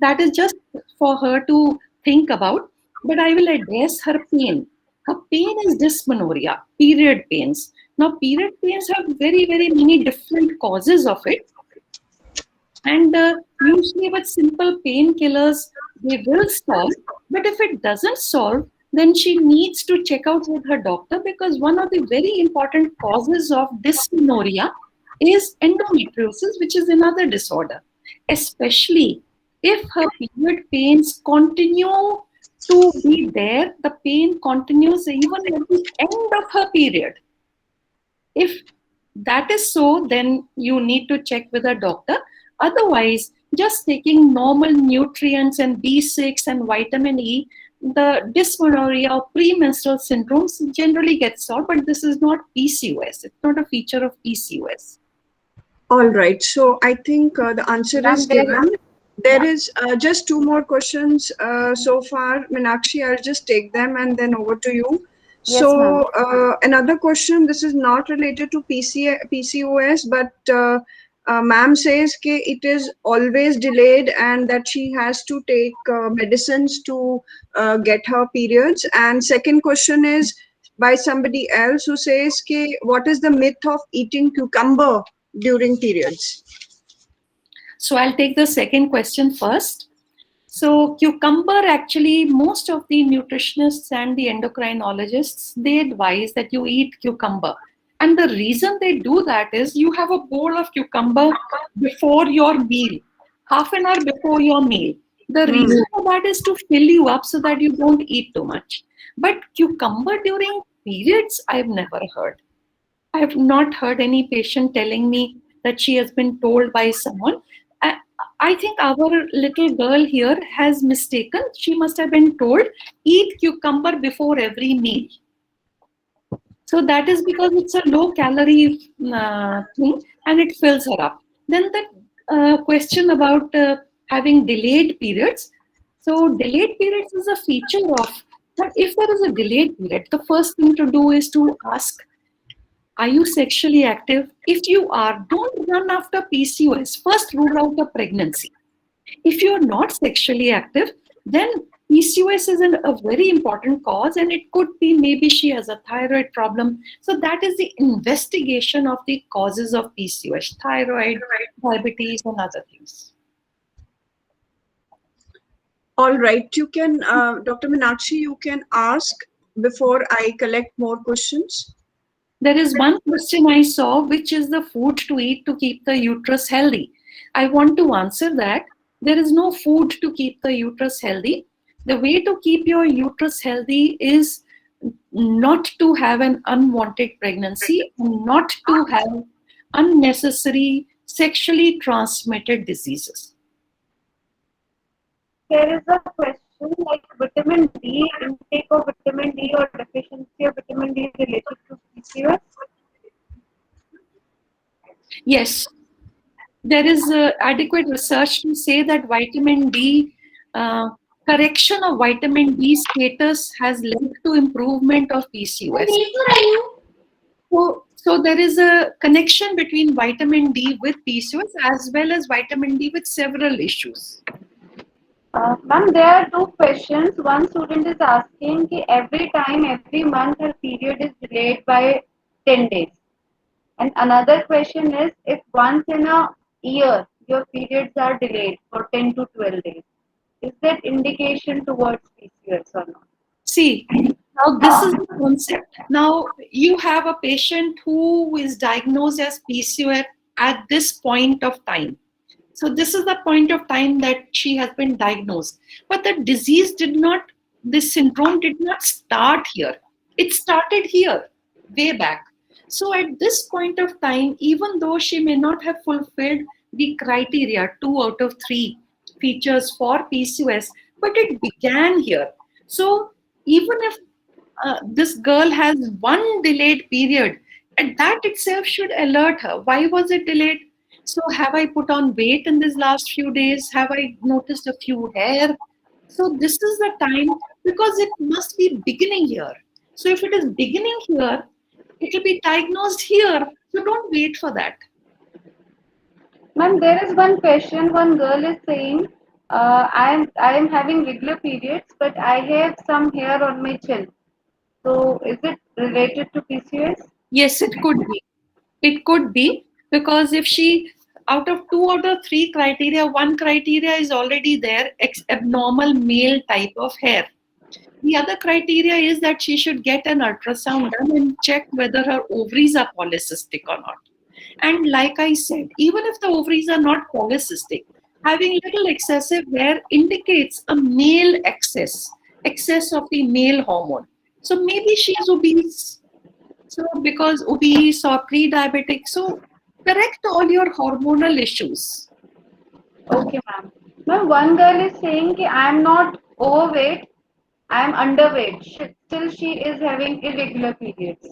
that is just for her to think about. But I will address her pain. Her pain is dysmenorrhea, period pains. Now, period pains have very, very many different causes of it. And usually with simple painkillers, they will solve. But if it doesn't solve, then she needs to check out with her doctor, because one of the very important causes of dysmenorrhea is endometriosis, which is another disorder. Especially if her period pains continue to be there, the pain continues even at the end of her period. If that is so, then you need to check with a doctor. Otherwise, just taking normal nutrients and B6 and vitamin E, the dysmenorrhea or premenstrual syndromes generally get solved, but this is not PCOS. It's not a feature of PCOS. All right. So I think the answer is given. There is just two more questions so far. Meenakshi, I'll just take them and then over to you. Yes, So ma'am. another question, this is not related to PCOS, but ma'am says that it is always delayed and that she has to take medicines to get her periods. And second question is by somebody else who says, what is the myth of eating cucumber during periods? So I'll take the second question first. So cucumber, actually, most of the nutritionists and the endocrinologists, they advise that you eat cucumber. And the reason they do that is you have a bowl of cucumber before your meal, half an hour before your meal. The reason for that is to fill you up so that you don't eat too much. But cucumber during periods, I've never heard. I have not heard any patient telling me that she has been told by someone. I think our little girl here has mistaken. She must have been told, eat cucumber before every meal. So that is because it's a low calorie thing and it fills her up. Then the question about having delayed periods. So delayed periods is a feature of, but if there is a delayed period, the first thing to do is to ask, are you sexually active? If you are, don't run after PCOS. First rule out the pregnancy. If you're not sexually active, then PCOS is a very important cause, and it could be maybe she has a thyroid problem. So that is the investigation of the causes of PCOS, thyroid, diabetes, and other things. All right, you can, Dr. Meenakshi, you can ask before I collect more questions. There is one question I saw, which is the food to eat to keep the uterus healthy. I want to answer that. There is no food to keep the uterus healthy. The way to keep your uterus healthy is not to have an unwanted pregnancy, and not to have unnecessary sexually transmitted diseases. There is a question like vitamin D, intake of vitamin D or deficiency of vitamin D related to PCOS. Yes, there is adequate research to say that vitamin D, correction of vitamin D status has led to improvement of PCOS. So there is a connection between vitamin D with PCOS as well as vitamin D with several issues. Ma'am, there are two questions. One student is asking कि every time, every month her period is delayed by 10 days. And another question is if once in a year your periods are delayed for 10 to 12 days, is that indication towards PCOS or not? See, now this is the concept. Now you have a patient who is diagnosed as PCOS at this point of time. So this is the point of time that she has been diagnosed. But the disease did not, this syndrome did not start here. It started here, way back. So at this point of time, even though she may not have fulfilled the criteria, 2 out of 3 features for PCOS, but it began here. So even if this girl has one delayed period, and that itself should alert her. Why was it delayed? So have I put on weight in these last few days? Have I noticed a few hair? So this is the time, because it must be beginning here. So if it is beginning here, it will be diagnosed here. So don't wait for that. Ma'am, there is one question. One girl is saying, I am having regular periods, but I have some hair on my chin. So is it related to PCOS? Yes, it could be. It could be, because if she, out of 2 out of 3 criteria, 1 criteria is already there, abnormal male type of hair. The other criteria is that she should get an ultrasound done and check whether her ovaries are polycystic or not. And like I said, even if the ovaries are not polycystic, having little excessive hair indicates a male excess of the male hormone. So maybe she is obese. So because obese or pre-diabetic, so correct all your hormonal issues. Okay, ma'am. Ma'am, one girl is saying that I am not overweight, I am underweight. Still, she is having irregular periods.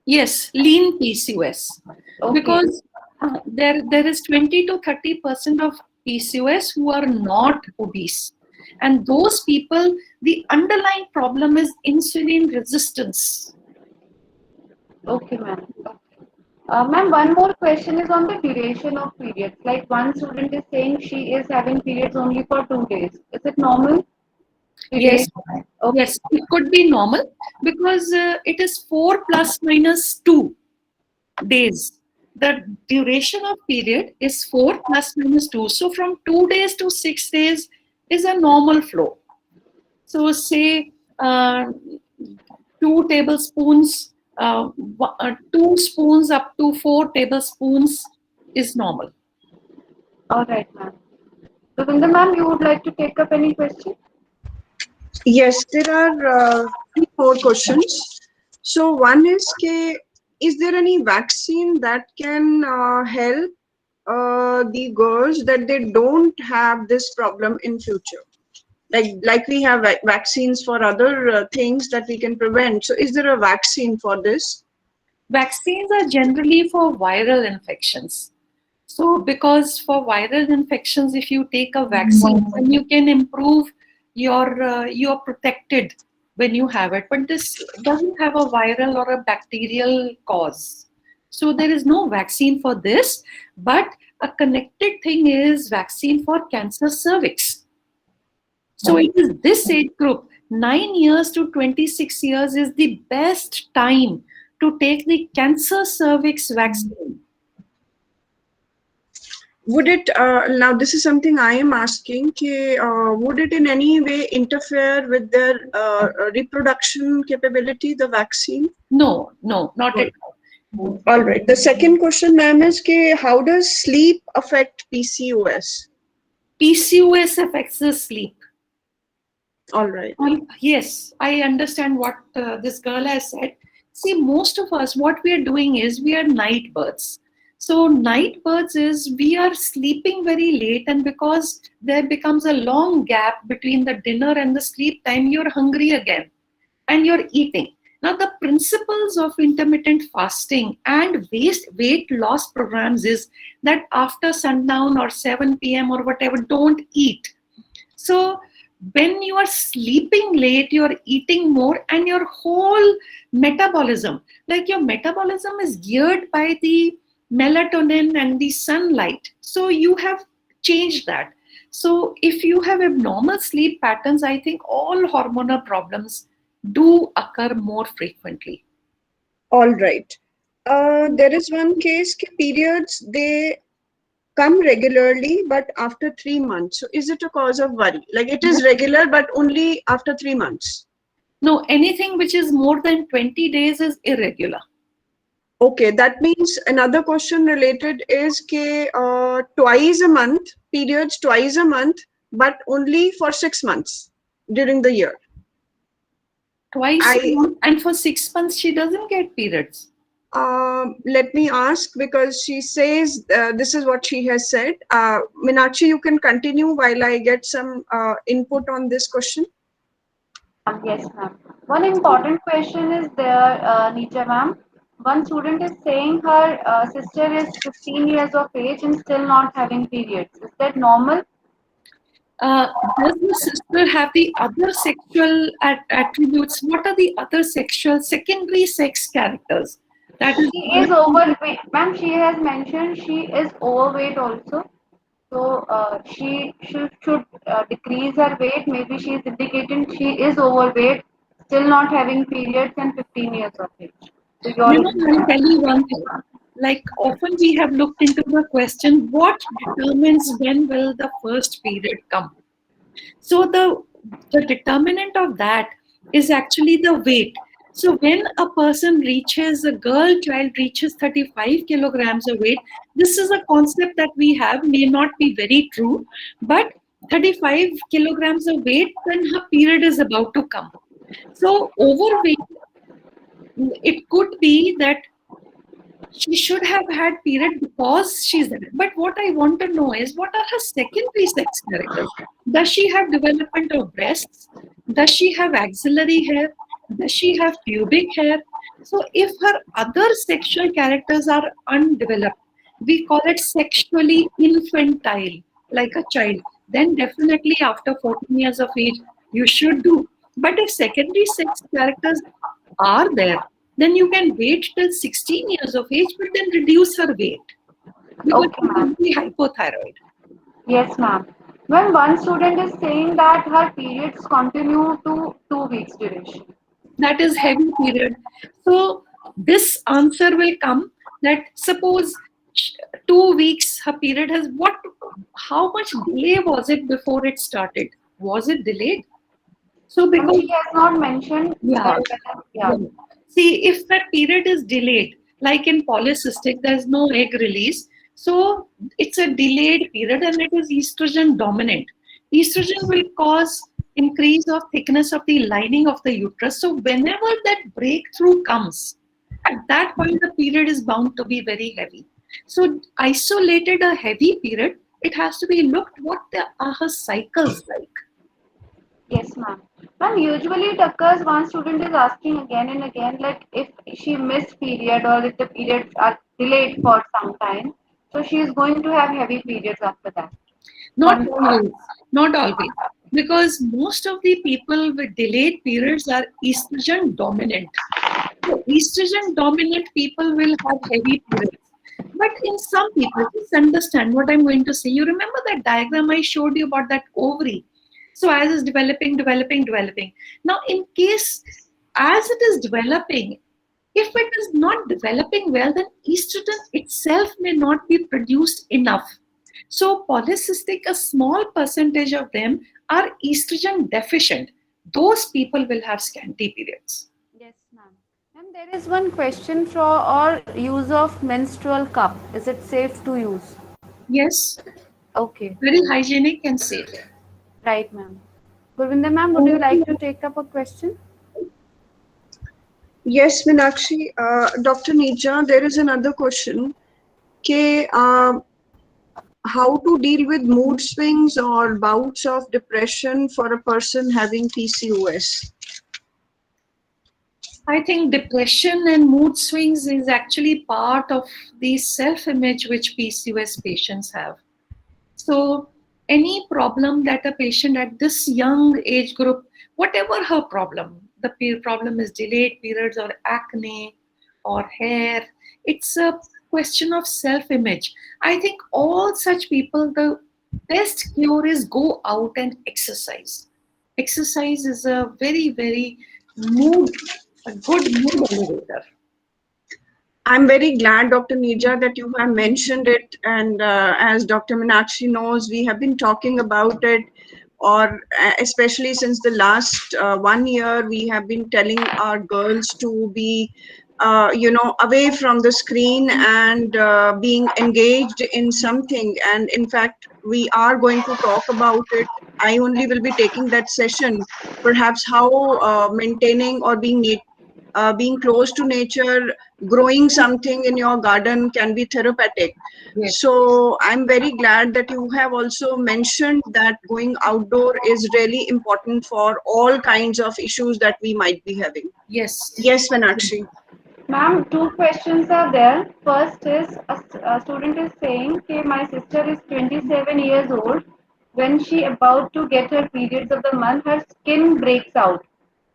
Yes, lean PCOS. Okay. Because there is 20 to 30% of PCOS who are not obese. And those people, the underlying problem is insulin resistance. Okay, ma'am. Ma'am, one more question is on the duration of periods. Like one student is saying she is having periods only for 2 days. Is it normal? Yes, Okay. yes, it could be normal because it is 4 plus minus 2 days. The duration of period is 4 plus minus 2. So from 2 days to 6 days is a normal flow. So say 2 tablespoons, 2 spoons up to 4 tablespoons is normal. All right, ma'am. So, Vinda ma'am, you would like to take up any question? Yes, there are 3 more questions. So one is there any vaccine that can help the girls that they don't have this problem in future? Like we have vaccines for other things that we can prevent. So is there a vaccine for this? Vaccines are generally for viral infections. So because for viral infections, if you take a vaccine, then you can improve you're protected when you have it. But this doesn't have a viral or a bacterial cause. So there is no vaccine for this, but a connected thing is vaccine for cancer cervix. So it is this age group, 9 years to 26 years is the best time to take the cancer cervix vaccine. Would it now this is something I am asking, would it in any way interfere with their reproduction capability, the vaccine? No, not at all. All right. The second question, ma'am, is how does sleep affect PCOS? PCOS affects the sleep. All right. Yes, I understand what this girl has said. See, most of us, what we are doing is we are night birds. So night birds is we are sleeping very late, and because there becomes a long gap between the dinner and the sleep time, you're hungry again and you're eating. Now, the principles of intermittent fasting and weight loss programs is that after sundown or 7 p.m. or whatever, don't eat. So when you are sleeping late, you're eating more, and your whole metabolism, like your metabolism is geared by the melatonin and the sunlight. So you have changed that. So if you have abnormal sleep patterns, I think all hormonal problems do occur more frequently. All right. There is one case, periods, they come regularly, but after 3 months. So is it a cause of worry? Like it is regular, but only after 3 months? No, anything which is more than 20 days is irregular. Okay, that means another question related is twice a month, periods twice a month, but only for 6 months during the year. Twice a month, and for 6 months she doesn't get periods. Let me ask, because she says this is what she has said. Meenakshi, you can continue while I get some input on this question. Yes, ma'am. One important question is there, Neecha ma'am. One student is saying her sister is 15 years of age and still not having periods. Is that normal? Does the sister have the other sexual attributes? What are the other secondary sex characters? She is overweight. Ma'am, she has mentioned she is overweight also. So she should decrease her weight. Maybe she is indicating she is overweight, still not having periods, and 15 years of age. So I'll tell you one thing. Like often we have looked into the question, what determines when will the first period come? So the determinant of that is actually the weight. So when a girl child reaches 35 kilograms of weight, this is a concept that we have, may not be very true, but 35 kilograms of weight, then her period is about to come. So overweight, it could be that she should have had period because she's there. But what I want to know is, what are her secondary sex characters? Does she have development of breasts? Does she have axillary hair? Does she have pubic hair? So if her other sexual characters are undeveloped, we call it sexually infantile. like a child, then definitely after 14 years of age, you should do. But if secondary sex characters are there, then you can wait till 16 years of age, but then reduce her weight because Okay, she will ma'am. be hypothyroid. Yes, ma'am. When one student is saying that her periods continue to 2 weeks duration. That is heavy period. So this answer will come that suppose 2 weeks her period has what, how much delay was it before it started? Was it delayed? So And because, she has not mentioned yeah, yeah. see, if that period is delayed, like in polycystic, there's no egg release. So it's a delayed period and it is estrogen dominant. Estrogen will cause increase of thickness of the lining of the uterus. So whenever that breakthrough comes, at that point the period is bound to be very heavy. So isolated a heavy period, it has to be looked what are her cycles like. Yes, ma'am. Ma'am, usually it occurs one student is asking again and again, like if she missed period or if the periods are delayed for some time, so she is going to have heavy periods after that. Not Con- always, not always. Because most of the people with delayed periods are estrogen dominant. So estrogen dominant people will have heavy periods. But in some people, just understand what I'm going to say. You remember that diagram I showed you about that ovary? So as it's developing. Now, in case as it is developing, if it is not developing well, then estrogen itself may not be produced enough. So polycystic, a small percentage of them are estrogen deficient. Those people will have scanty periods. Yes, ma'am. Ma'am, there is one question for or use of menstrual cup. Is it safe to use? Yes, Okay, very hygienic and safe. right, ma'am. Gurvinder ma'am, would you like to take up a question? Yes, Meenakshi. Dr. Nija, there is another question. Okay, how to deal with mood swings or bouts of depression for a person having PCOS? I think depression and mood swings is actually part of the self-image which PCOS patients have. So any problem that a patient at this young age group, whatever her problem, the problem is delayed periods or acne or hair, it's a question of self-image. I think all such people, the best cure is go out and exercise. Exercise is a very, very a good mood elevator. I'm very glad, Dr. Nija, that you have mentioned it. And as Dr. Meenakshi knows, we have been talking about it, or especially since the last 1 year, we have been telling our girls to be, away from the screen and being engaged in something. And in fact, we are going to talk about it. I only will be taking that session, perhaps how maintaining or being close to nature, growing something in your garden can be therapeutic. Yes. So I'm very glad that you have also mentioned that going outdoor is really important for all kinds of issues that we might be having. Yes. Yes, Meenakshi. Ma'am, two questions are there. First is a student is saying, okay, my sister is 27 years old. When she about to get her periods of the month, her skin breaks out.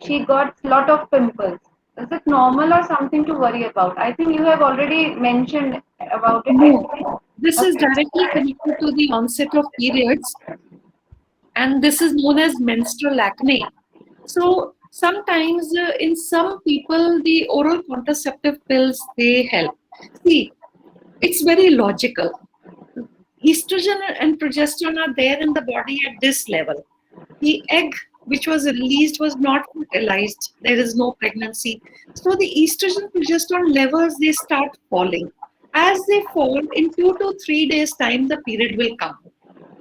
She got lot of pimples. Is it normal or something to worry about? I think you have already mentioned about it. No, this is Okay. directly connected to the onset of periods, and this is known as menstrual acne. So sometimes in some people, the oral contraceptive pills they help. See, it's very logical. Estrogen and progesterone are there in the body at this level. The egg which was released was not fertilized. There is no pregnancy. So the estrogen progesterone levels they start falling. As they fall, in 2 to 3 days time, the period will come.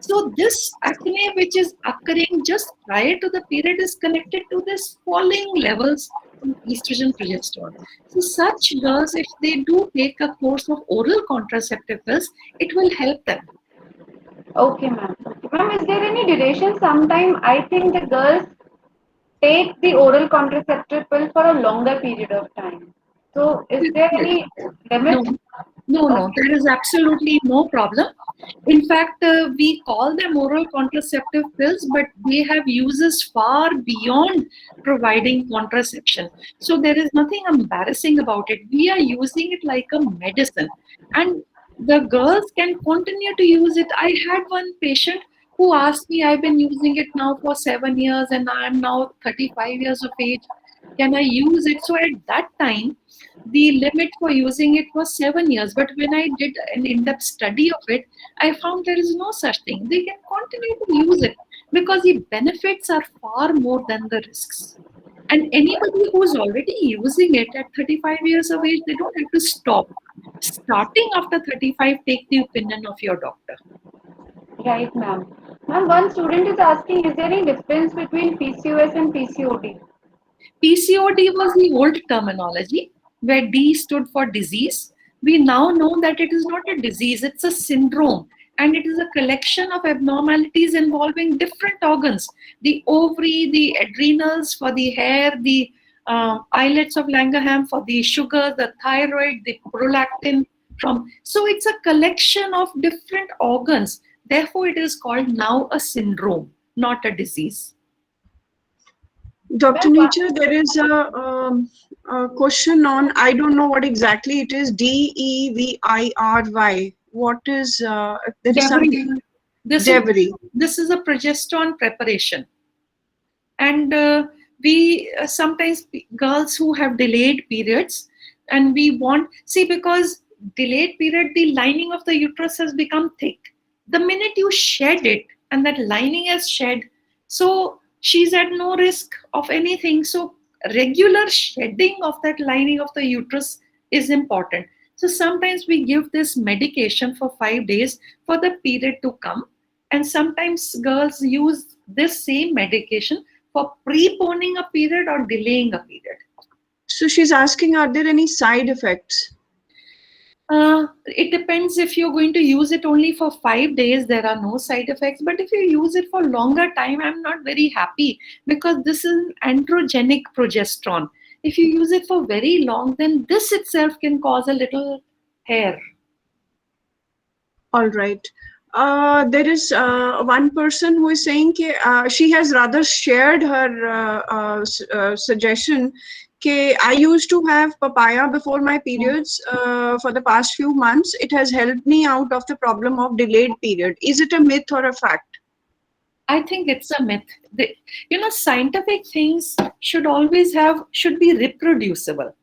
So this acne which is occurring just prior to the period is connected to this falling levels of estrogen progesterone. So such girls, if they do take a course of oral contraceptive pills, it will help them. Okay, ma'am. Ma'am, is there any duration? Sometime I think the girls take the oral contraceptive pill for a longer period of time. So, is there any limit? No, no, there is absolutely no problem. In fact, we call them oral contraceptive pills, but they have uses far beyond providing contraception. So there is nothing embarrassing about it. We are using it like a medicine, and the girls can continue to use it. I had one patient who asked me, I've been using it now for 7 years and I'm now 35 years of age. Can I use it? So at that time, the limit for using it was 7 years. But when I did an in-depth study of it, I found there is no such thing. They can continue to use it because the benefits are far more than the risks. And anybody who's already using it at 35 years of age, they don't have to stop. Starting after 35, take the opinion of your doctor. Right, ma'am. Ma'am, one student is asking, is there any difference between PCOS and PCOD? PCOD was the old terminology where D stood for disease. We now know that it is not a disease, it's a syndrome. And it is a collection of abnormalities involving different organs. The ovary, the adrenals for the hair, the islets of Langerhans for the sugar, the thyroid, the prolactin. So it's a collection of different organs. Therefore, it is called now a syndrome, not a disease. Dr. Nature, there is a question on, I don't know what exactly it is, DEVIRY. What is, there is something, This is a progesterone preparation. And we sometimes girls who have delayed periods, and we want, see, because delayed period, the lining of the uterus has become thick. The minute you shed it and that lining has shed, so she's at no risk of anything. So regular shedding of that lining of the uterus is important. So sometimes we give this medication for 5 days for the period to come. And sometimes girls use this same medication for preponing a period or delaying a period. So she's asking, are there any side effects? It depends. If you're going to use it only for 5 days, there are no side effects. But if you use it for longer time, I'm not very happy because this is an androgenic progesterone. If you use it for very long, then this itself can cause a little hair. All right. There is one person who is saying she has rather shared her suggestion. I used to have papaya before my periods for the past few months. It has helped me out of the problem of delayed period. Is it a myth or a fact? I think it's a myth. Scientific things should be reproducible,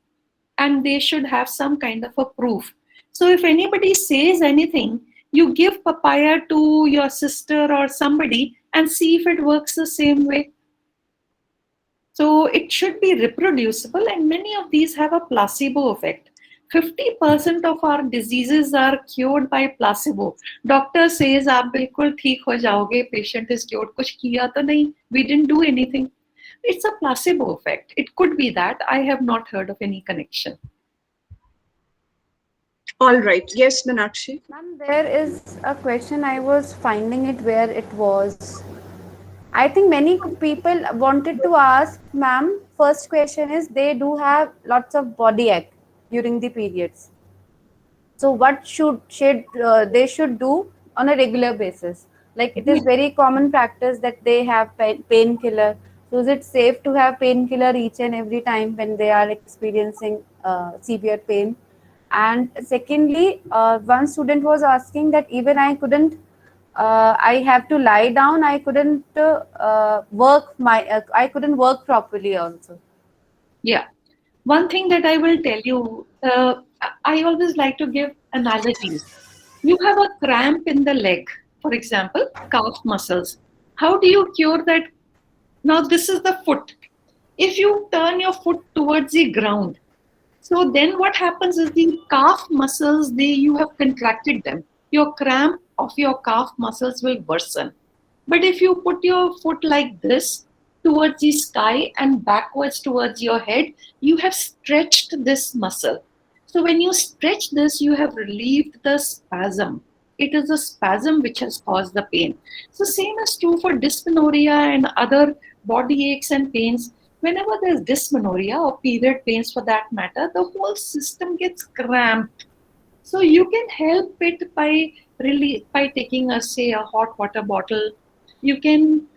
and they should have some kind of a proof. So if anybody says anything, you give papaya to your sister or somebody and see if it works the same way. So it should be reproducible, and many of these have a placebo effect. 50% of our diseases are cured by placebo. Doctor says, "Aap bilkul theek ho jaoge." Patient is cured. Kuch kiya to nahi. We didn't do anything. It's a placebo effect. It could be that. I have not heard of any connection. All right. Yes, Meenakshi. Ma'am, there is a question. I was finding it where it was. I think many people wanted to ask, ma'am, first question is they do have lots of body ache during the periods. So what they should do on a regular basis? Like it is very common practice that they have painkiller. So is it safe to have painkiller each and every time when they are experiencing severe pain? And secondly, one student was asking that even I couldn't I have to lie down. I couldn't I couldn't work properly also. Yeah. One thing that I will tell you, I always like to give analogies. You have a cramp in the leg, for example, calf muscles. How do you cure that? Now this is the foot. If you turn your foot towards the ground, so then what happens is the calf muscles, you have contracted them. Your cramp of your calf muscles will worsen. But if you put your foot like this towards the sky and backwards towards your head, you have stretched this muscle. So when you stretch this, you have relieved the spasm. It is a spasm which has caused the pain. So same is true for dysmenorrhea and other body aches and pains. Whenever there's dysmenorrhea or period pains for that matter, the whole system gets cramped. So you can help it by really by taking say a hot water bottle. You can,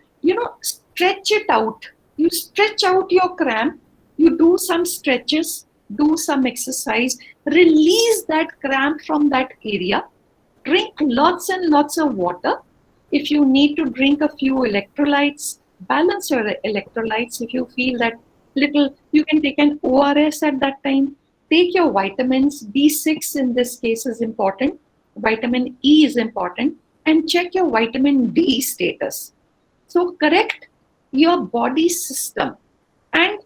stretch it out. You stretch out your cramp. You do some stretches, do some exercise, release that cramp from that area. Drink lots and lots of water. If you need to drink a few electrolytes, balance your electrolytes. If you feel that little, you can take an ORS at that time. Take your vitamins. B6 in this case is important. Vitamin E is important. And check your vitamin D status. So correct your body system. And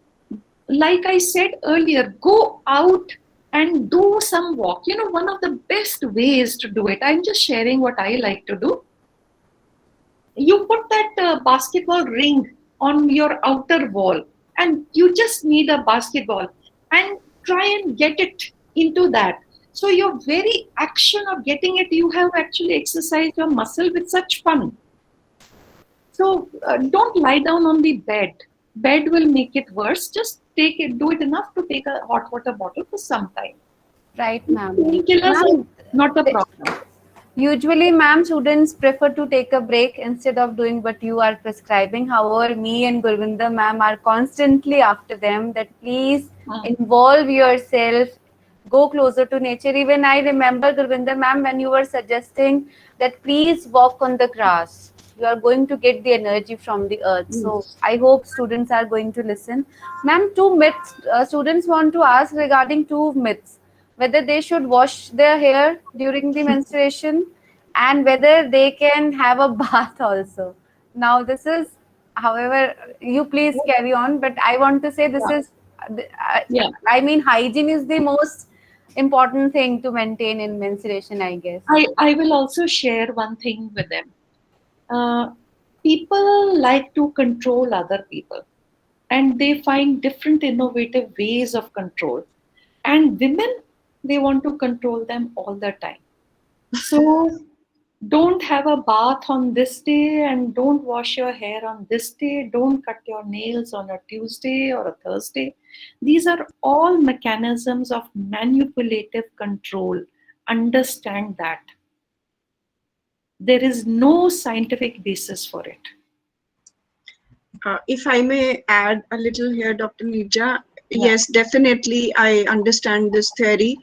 like I said earlier, go out and do some walk. One of the best ways to do it, I'm just sharing what I like to do. You put that basketball ring on your outer wall, and you just need a basketball and try and get it into that. So your very action of getting it, you have actually exercised your muscle with such fun. So don't lie down on the bed. Bed will make it worse. Just do it enough to take a hot water bottle for some time. Right, ma'am. Painkillers, not a problem. Usually, ma'am, students prefer to take a break instead of doing what you are prescribing. However, me and Gurvinder ma'am are constantly after them that please involve yourself, go closer to nature. Even I remember, Gurvinder ma'am, when you were suggesting that please walk on the grass. You are going to get the energy from the earth. So I hope students are going to listen. Ma'am, 2 myths. Students want to ask regarding 2 myths. Whether they should wash their hair during the menstruation and whether they can have a bath also. Now this is, however, you please carry on, but I want to say this is, I mean, hygiene is the most important thing to maintain in menstruation, I guess. I will also share one thing with them. People like to control other people, and they find different innovative ways of control. And women, they want to control them all the time. So don't have a bath on this day and don't wash your hair on this day. Don't cut your nails on a Tuesday or a Thursday. These are all mechanisms of manipulative control. Understand that. There is no scientific basis for it. If I may add a little here, Dr. Nirja, yes, definitely I understand this theory.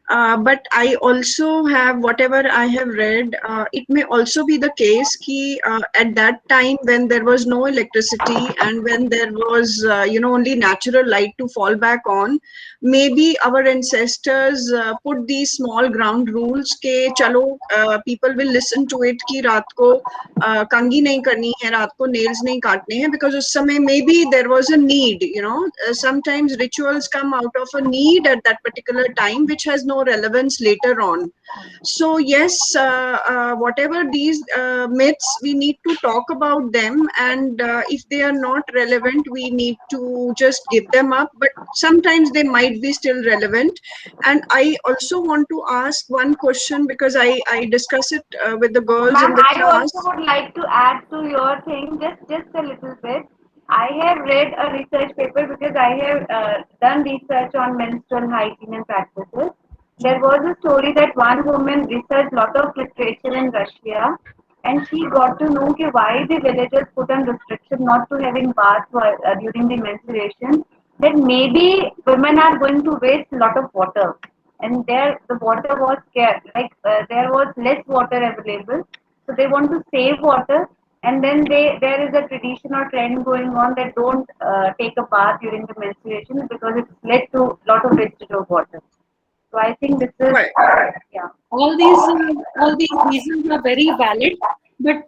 But I also have, whatever I have read, it may also be the case ki, at that time when there was no electricity and when there was, only natural light to fall back on, maybe our ancestors put these small ground rules ke chalo, people will listen to it ki raat ko kangi nahi karni hai, raat ko nails nahi kaatne hai, because us samay maybe there was a need, sometimes rituals come out of a need at that particular time, which has no relevance later on. So yes, whatever these myths, we need to talk about them, and if they are not relevant, we need to just give them up, but sometimes they might be still relevant. And I also want to ask one question, because I discuss it with the girls in the class. I also would like to add to your thing just a little bit. I have read a research paper because I have done research on menstrual hygiene and practices. There was a story that one woman researched a lot of literature in Russia, and she got to know why the villagers put on restriction not to having baths during the menstruation. That maybe women are going to waste a lot of water, and there the water was scarce, there was less water available, so they want to save water. And then there is a tradition or trend going on that don't take a bath during the menstruation because it's led to a lot of wastage of water. So I think this is All these reasons are very valid, but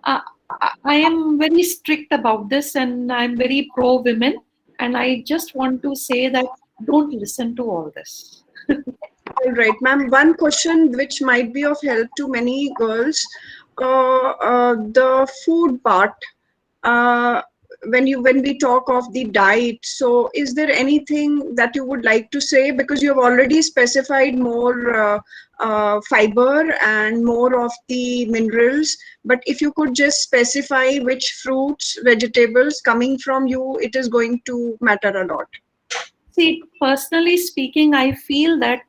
I am very strict about this, and I'm very pro women, and I just want to say that don't listen to all this. All right, ma'am. One question which might be of help to many girls, the food part. When we talk of the diet, so is there anything that you would like to say, because you have already specified more fiber and more of the minerals, but if you could just specify which fruits, vegetables coming from you, it is going to matter a lot. See, personally speaking, I feel that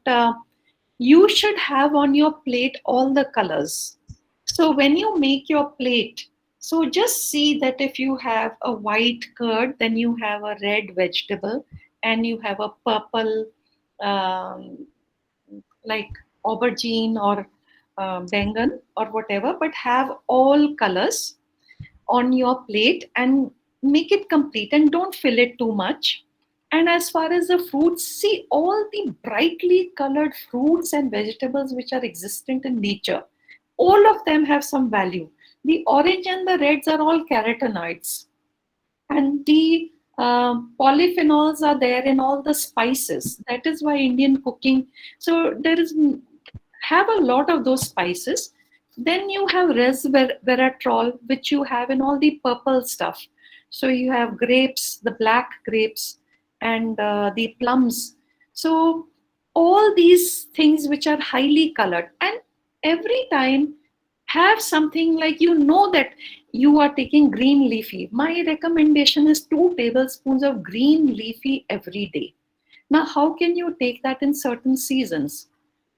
you should have on your plate all the colors. So when you make your plate, so just see that if you have a white curd, then you have a red vegetable, and you have a purple, um, like aubergine or bengan or whatever, but have all colors on your plate and make it complete, and don't fill it too much. And as far as the fruits, see all the brightly colored fruits and vegetables which are existent in nature, all of them have some value. The orange and the reds are all carotenoids, and the polyphenols are there in all the spices. That is why Indian cooking, so there is, have a lot of those spices. Then you have resveratrol, which you have in all the purple stuff. So you have grapes, the black grapes, and the plums. So all these things which are highly colored, and every time have something like, you know, that you are taking green leafy. My recommendation is 2 tablespoons of green leafy every day. Now, how can you take that in certain seasons?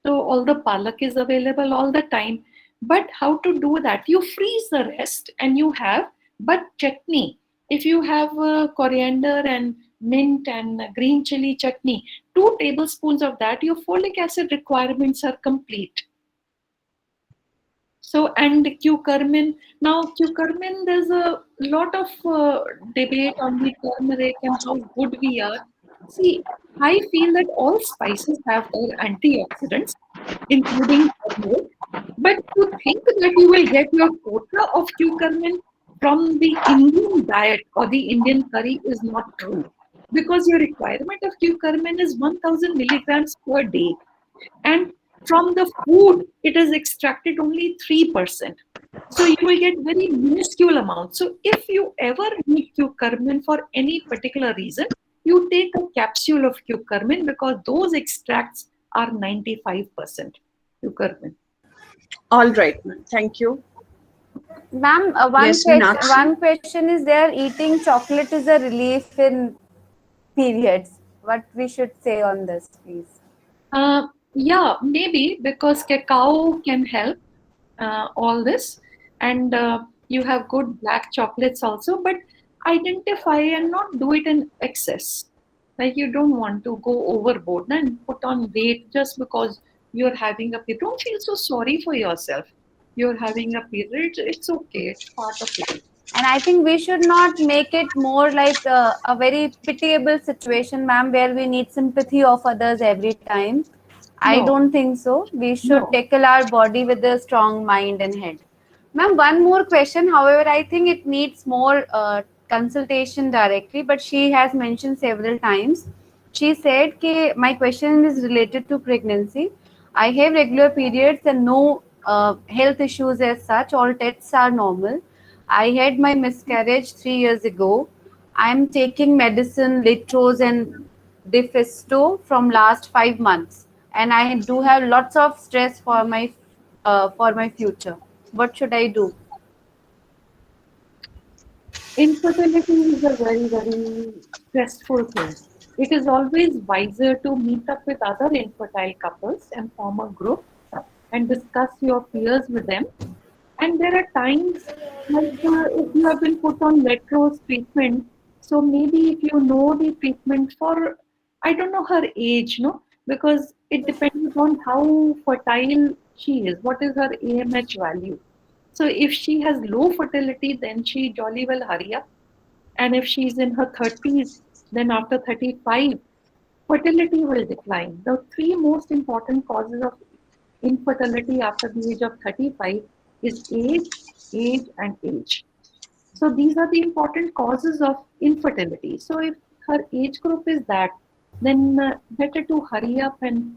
So all the palak is available all the time. But how to do that? You freeze the rest and you have, but chutney. If you have coriander and mint and green chili chutney, 2 tablespoons of that, your folic acid requirements are complete. So, and curcumin. Now, curcumin, there's a lot of debate on the turmeric and how good we are. See, I feel that all spices have their antioxidants, including turmeric. But to think that you will get your quota of curcumin from the Indian diet or the Indian curry is not true. Because your requirement of curcumin is 1000 milligrams per day. And from the food, it is extracted only 3%. So you will get very minuscule amount. So if you ever need curcumin for any particular reason, you take a capsule of curcumin, because those extracts are 95% curcumin. All right, ma'am. Thank you. Ma'am, Yes, Meenakshi. one question is there, eating chocolate is a relief in periods. What we should say on this, please? Yeah, maybe because cacao can help all this, and you have good black chocolates also, but identify and not do it in excess. Like, you don't want to go overboard and put on weight just because you're having a period. Don't feel so sorry for yourself. You're having a period, it's okay, it's part of life. And I think we should not make it more like a very pitiable situation, ma'am, where we need sympathy of others every time. I No. don't think so. We should No. tackle our body with a strong mind and head. Ma'am, one more question. However, I think it needs more consultation directly, but she has mentioned several times. She said, my question is related to pregnancy. I have regular periods and no health issues as such. All tests are normal. I had my miscarriage 3 years ago. I'm taking medicine, Litrose and Defisto from last 5 months, and I do have lots of stress for my future. What should I do? Infertility is a very, very stressful thing. It is always wiser to meet up with other infertile couples and form a group and discuss your fears with them. And there are times, like if you have been put on Letrose treatment, so maybe if you know the treatment for, I don't know her age, no, because it depends on how fertile she is. What is her AMH value? So if she has low fertility, then she jolly well hurry up. And if she's in her 30s, then after 35, fertility will decline. The 3 most important causes of infertility after the age of 35 is age, and age. So these are the important causes of infertility. So if her age group is that, then better to hurry up, and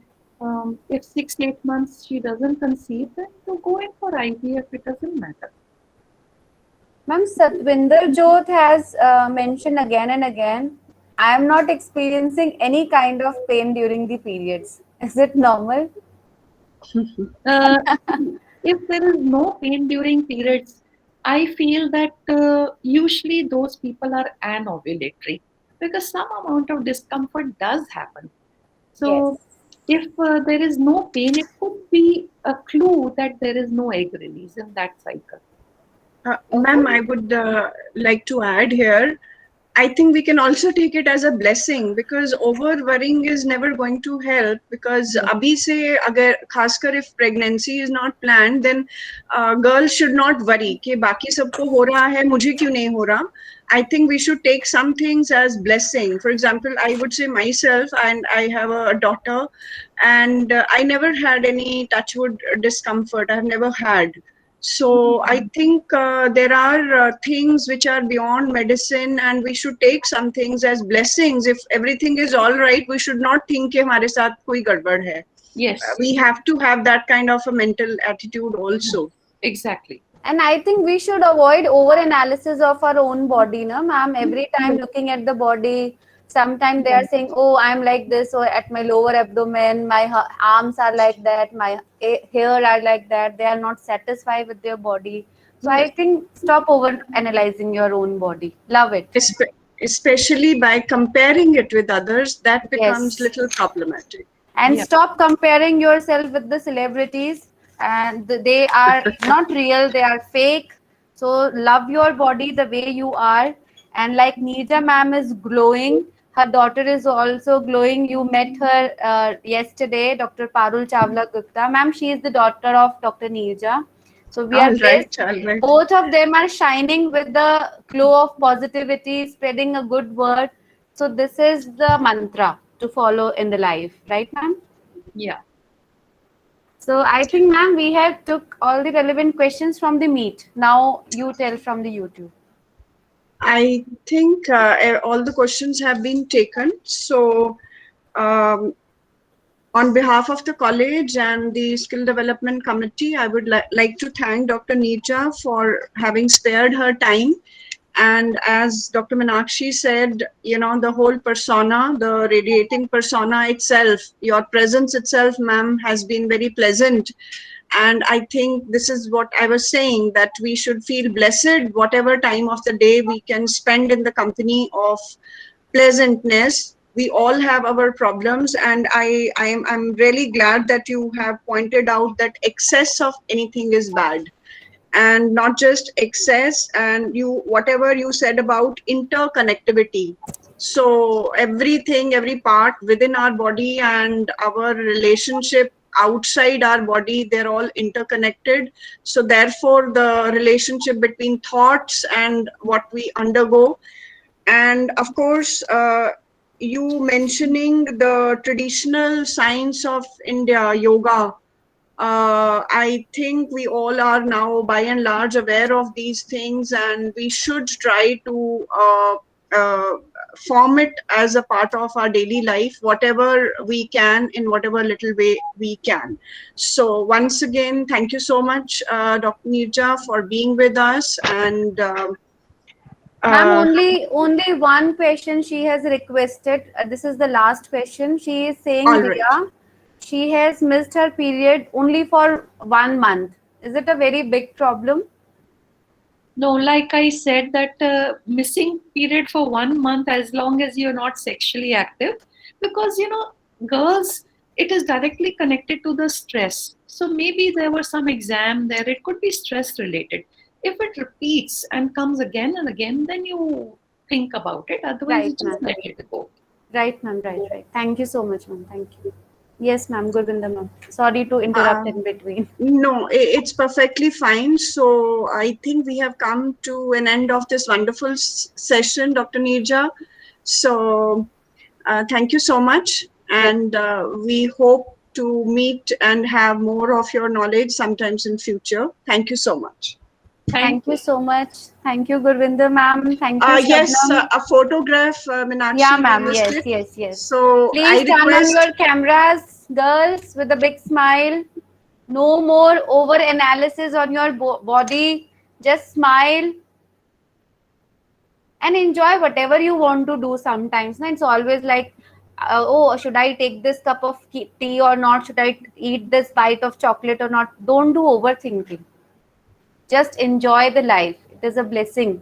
if 6-8 months she doesn't conceive, then to go in for IVF, it doesn't matter. Ma'am, Satvinder Jyot has mentioned again and again, I am not experiencing any kind of pain during the periods. Is it normal? If there is no pain during periods, I feel that usually those people are anovulatory, because some amount of discomfort does happen. So if there is no pain, it could be a clue that there is no egg release in that cycle. Ma'am, I would like to add here. I think we can also take it as a blessing because over worrying is never going to help because abhi se agar खासकर if pregnancy is not planned then girls should not worry कि बाकी सबको हो रहा है मुझे क्यों नहीं हो रहा. I think we should take some things as blessing. For example, I would say myself, and I have a daughter, and I never had any touchwood discomfort. I've never had. So I think there are things which are beyond medicine, and we should take some things as blessings. If everything is all right, we should not think कि हमारे साथ कोई गड़बड़ है. Yes, We have to have that kind of a mental attitude also. exactly. And I think we should avoid over analysis of our own body, no, ma'am. Every time looking at the body, sometimes they are saying, oh, I'm like this, or at my lower abdomen, my arms are like that, my hair are like that. They are not satisfied with their body. So I think stop over analyzing your own body. Love it. Especially by comparing it with others, that becomes Yes. little problematic. And Yeah. stop comparing yourself with the celebrities, and they are not real, they are fake. So love your body the way you are. And like Neerja ma'am is glowing, her daughter is also glowing. You met her yesterday, Dr. Parul Chawla Gupta ma'am. She is the daughter of Dr. Neerja. So we are All right, blessed. all right. Both of them are shining with the glow of positivity, spreading a good word. So this is the mantra to follow in the life, right, ma'am? Yeah. So I think, ma'am, we have took all the relevant questions from the meet. Now you tell from the YouTube. I think all the questions have been taken. So on behalf of the college and the skill development committee, I would like to thank Dr. Neerja for having spared her time. And as Dr. Meenakshi said, you know, the whole persona, the radiating persona itself, your presence itself, ma'am, has been very pleasant. And I think this is what I was saying, that we should feel blessed whatever time of the day we can spend in the company of pleasantness. We all have our problems, and I'm really glad that you have pointed out that excess of anything is bad. And not just excess, and you whatever you said about interconnectivity. So everything, every part within our body and our relationship outside our body, they're all interconnected. So therefore the relationship between thoughts and what we undergo, and of course you mentioning the traditional science of India, yoga, I think we all are now by and large aware of these things, and we should try to form it as a part of our daily life, whatever we can, in whatever little way we can. So once again, thank you so much, Dr. Neerja, for being with us. And Ma'am, only one question she has requested. This is the last question. She is saying, all right. Riya, she has missed her period only for 1 month. Is it a very big problem? No, like I said, that missing period for 1 month, as long as you're not sexually active, because you know, girls, it is directly connected to the stress. So maybe there was some exam there, it could be stress related. If it repeats and comes again and again, then you think about it. Otherwise, Right, you just ma'am. let it go. Right, ma'am. Right. Thank you so much, ma'am. Thank you. Yes, ma'am. Gurvinder, ma'am. Sorry to interrupt in between. No, it's perfectly fine. So I think we have come to an end of this wonderful session, Dr. Neerja. So thank you so much. And we hope to meet and have more of your knowledge sometimes in future. Thank you so much. Thank you so much. Thank you, Gurvinder, ma'am. Thank you, yes, Shabnam. a photograph, Meenakshi. Yeah, ma'am. we missed Yes, it. yes. So Please I turn on request. your cameras, girls, with a big smile. No more over analysis on your body. Just smile and enjoy whatever you want to do sometimes. It's always like, oh, should I take this cup of tea or not? Should I eat this bite of chocolate or not? Don't do overthinking. Just enjoy the life. It is a blessing.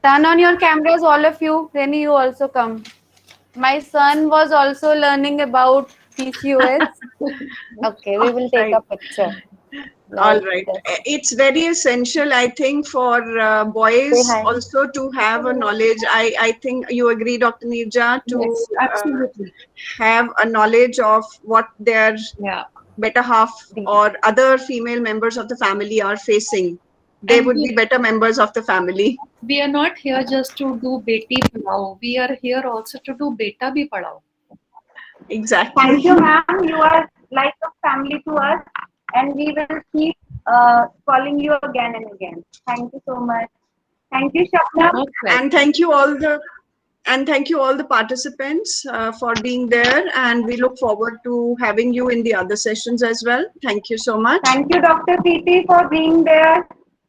Turn on your cameras, all of you. Reni, you also come. My son was also learning about PCOS. Okay, we will take a picture. All Like right. this. It's very essential, I think, for Say boys hi. also to have a knowledge. I think you agree, Dr. Nirja, to Yes, absolutely. have a knowledge of what their Yeah. better half or other female members of the family are facing. They And would be better members of the family. we are not here just to do Beti Padhao. We are here also to do Beta Bhi Padhao. Exactly. Thank you, ma'am. You are like a family to us, and we will keep calling you again and again. Thank you so much. Thank you, Shapna. Most And thank you all the participants for being there, and we look forward to having you in the other sessions as well. Thank you so much. Thank you, Dr. Preeti, for being there.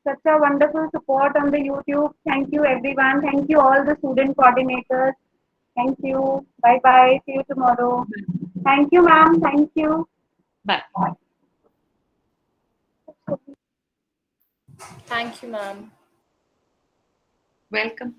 Such a wonderful support on the YouTube. Thank you, everyone. Thank you, all the student coordinators. Thank you. Bye bye. See you tomorrow. Thank you, ma'am. Thank you. Bye. Thank you, ma'am. Welcome.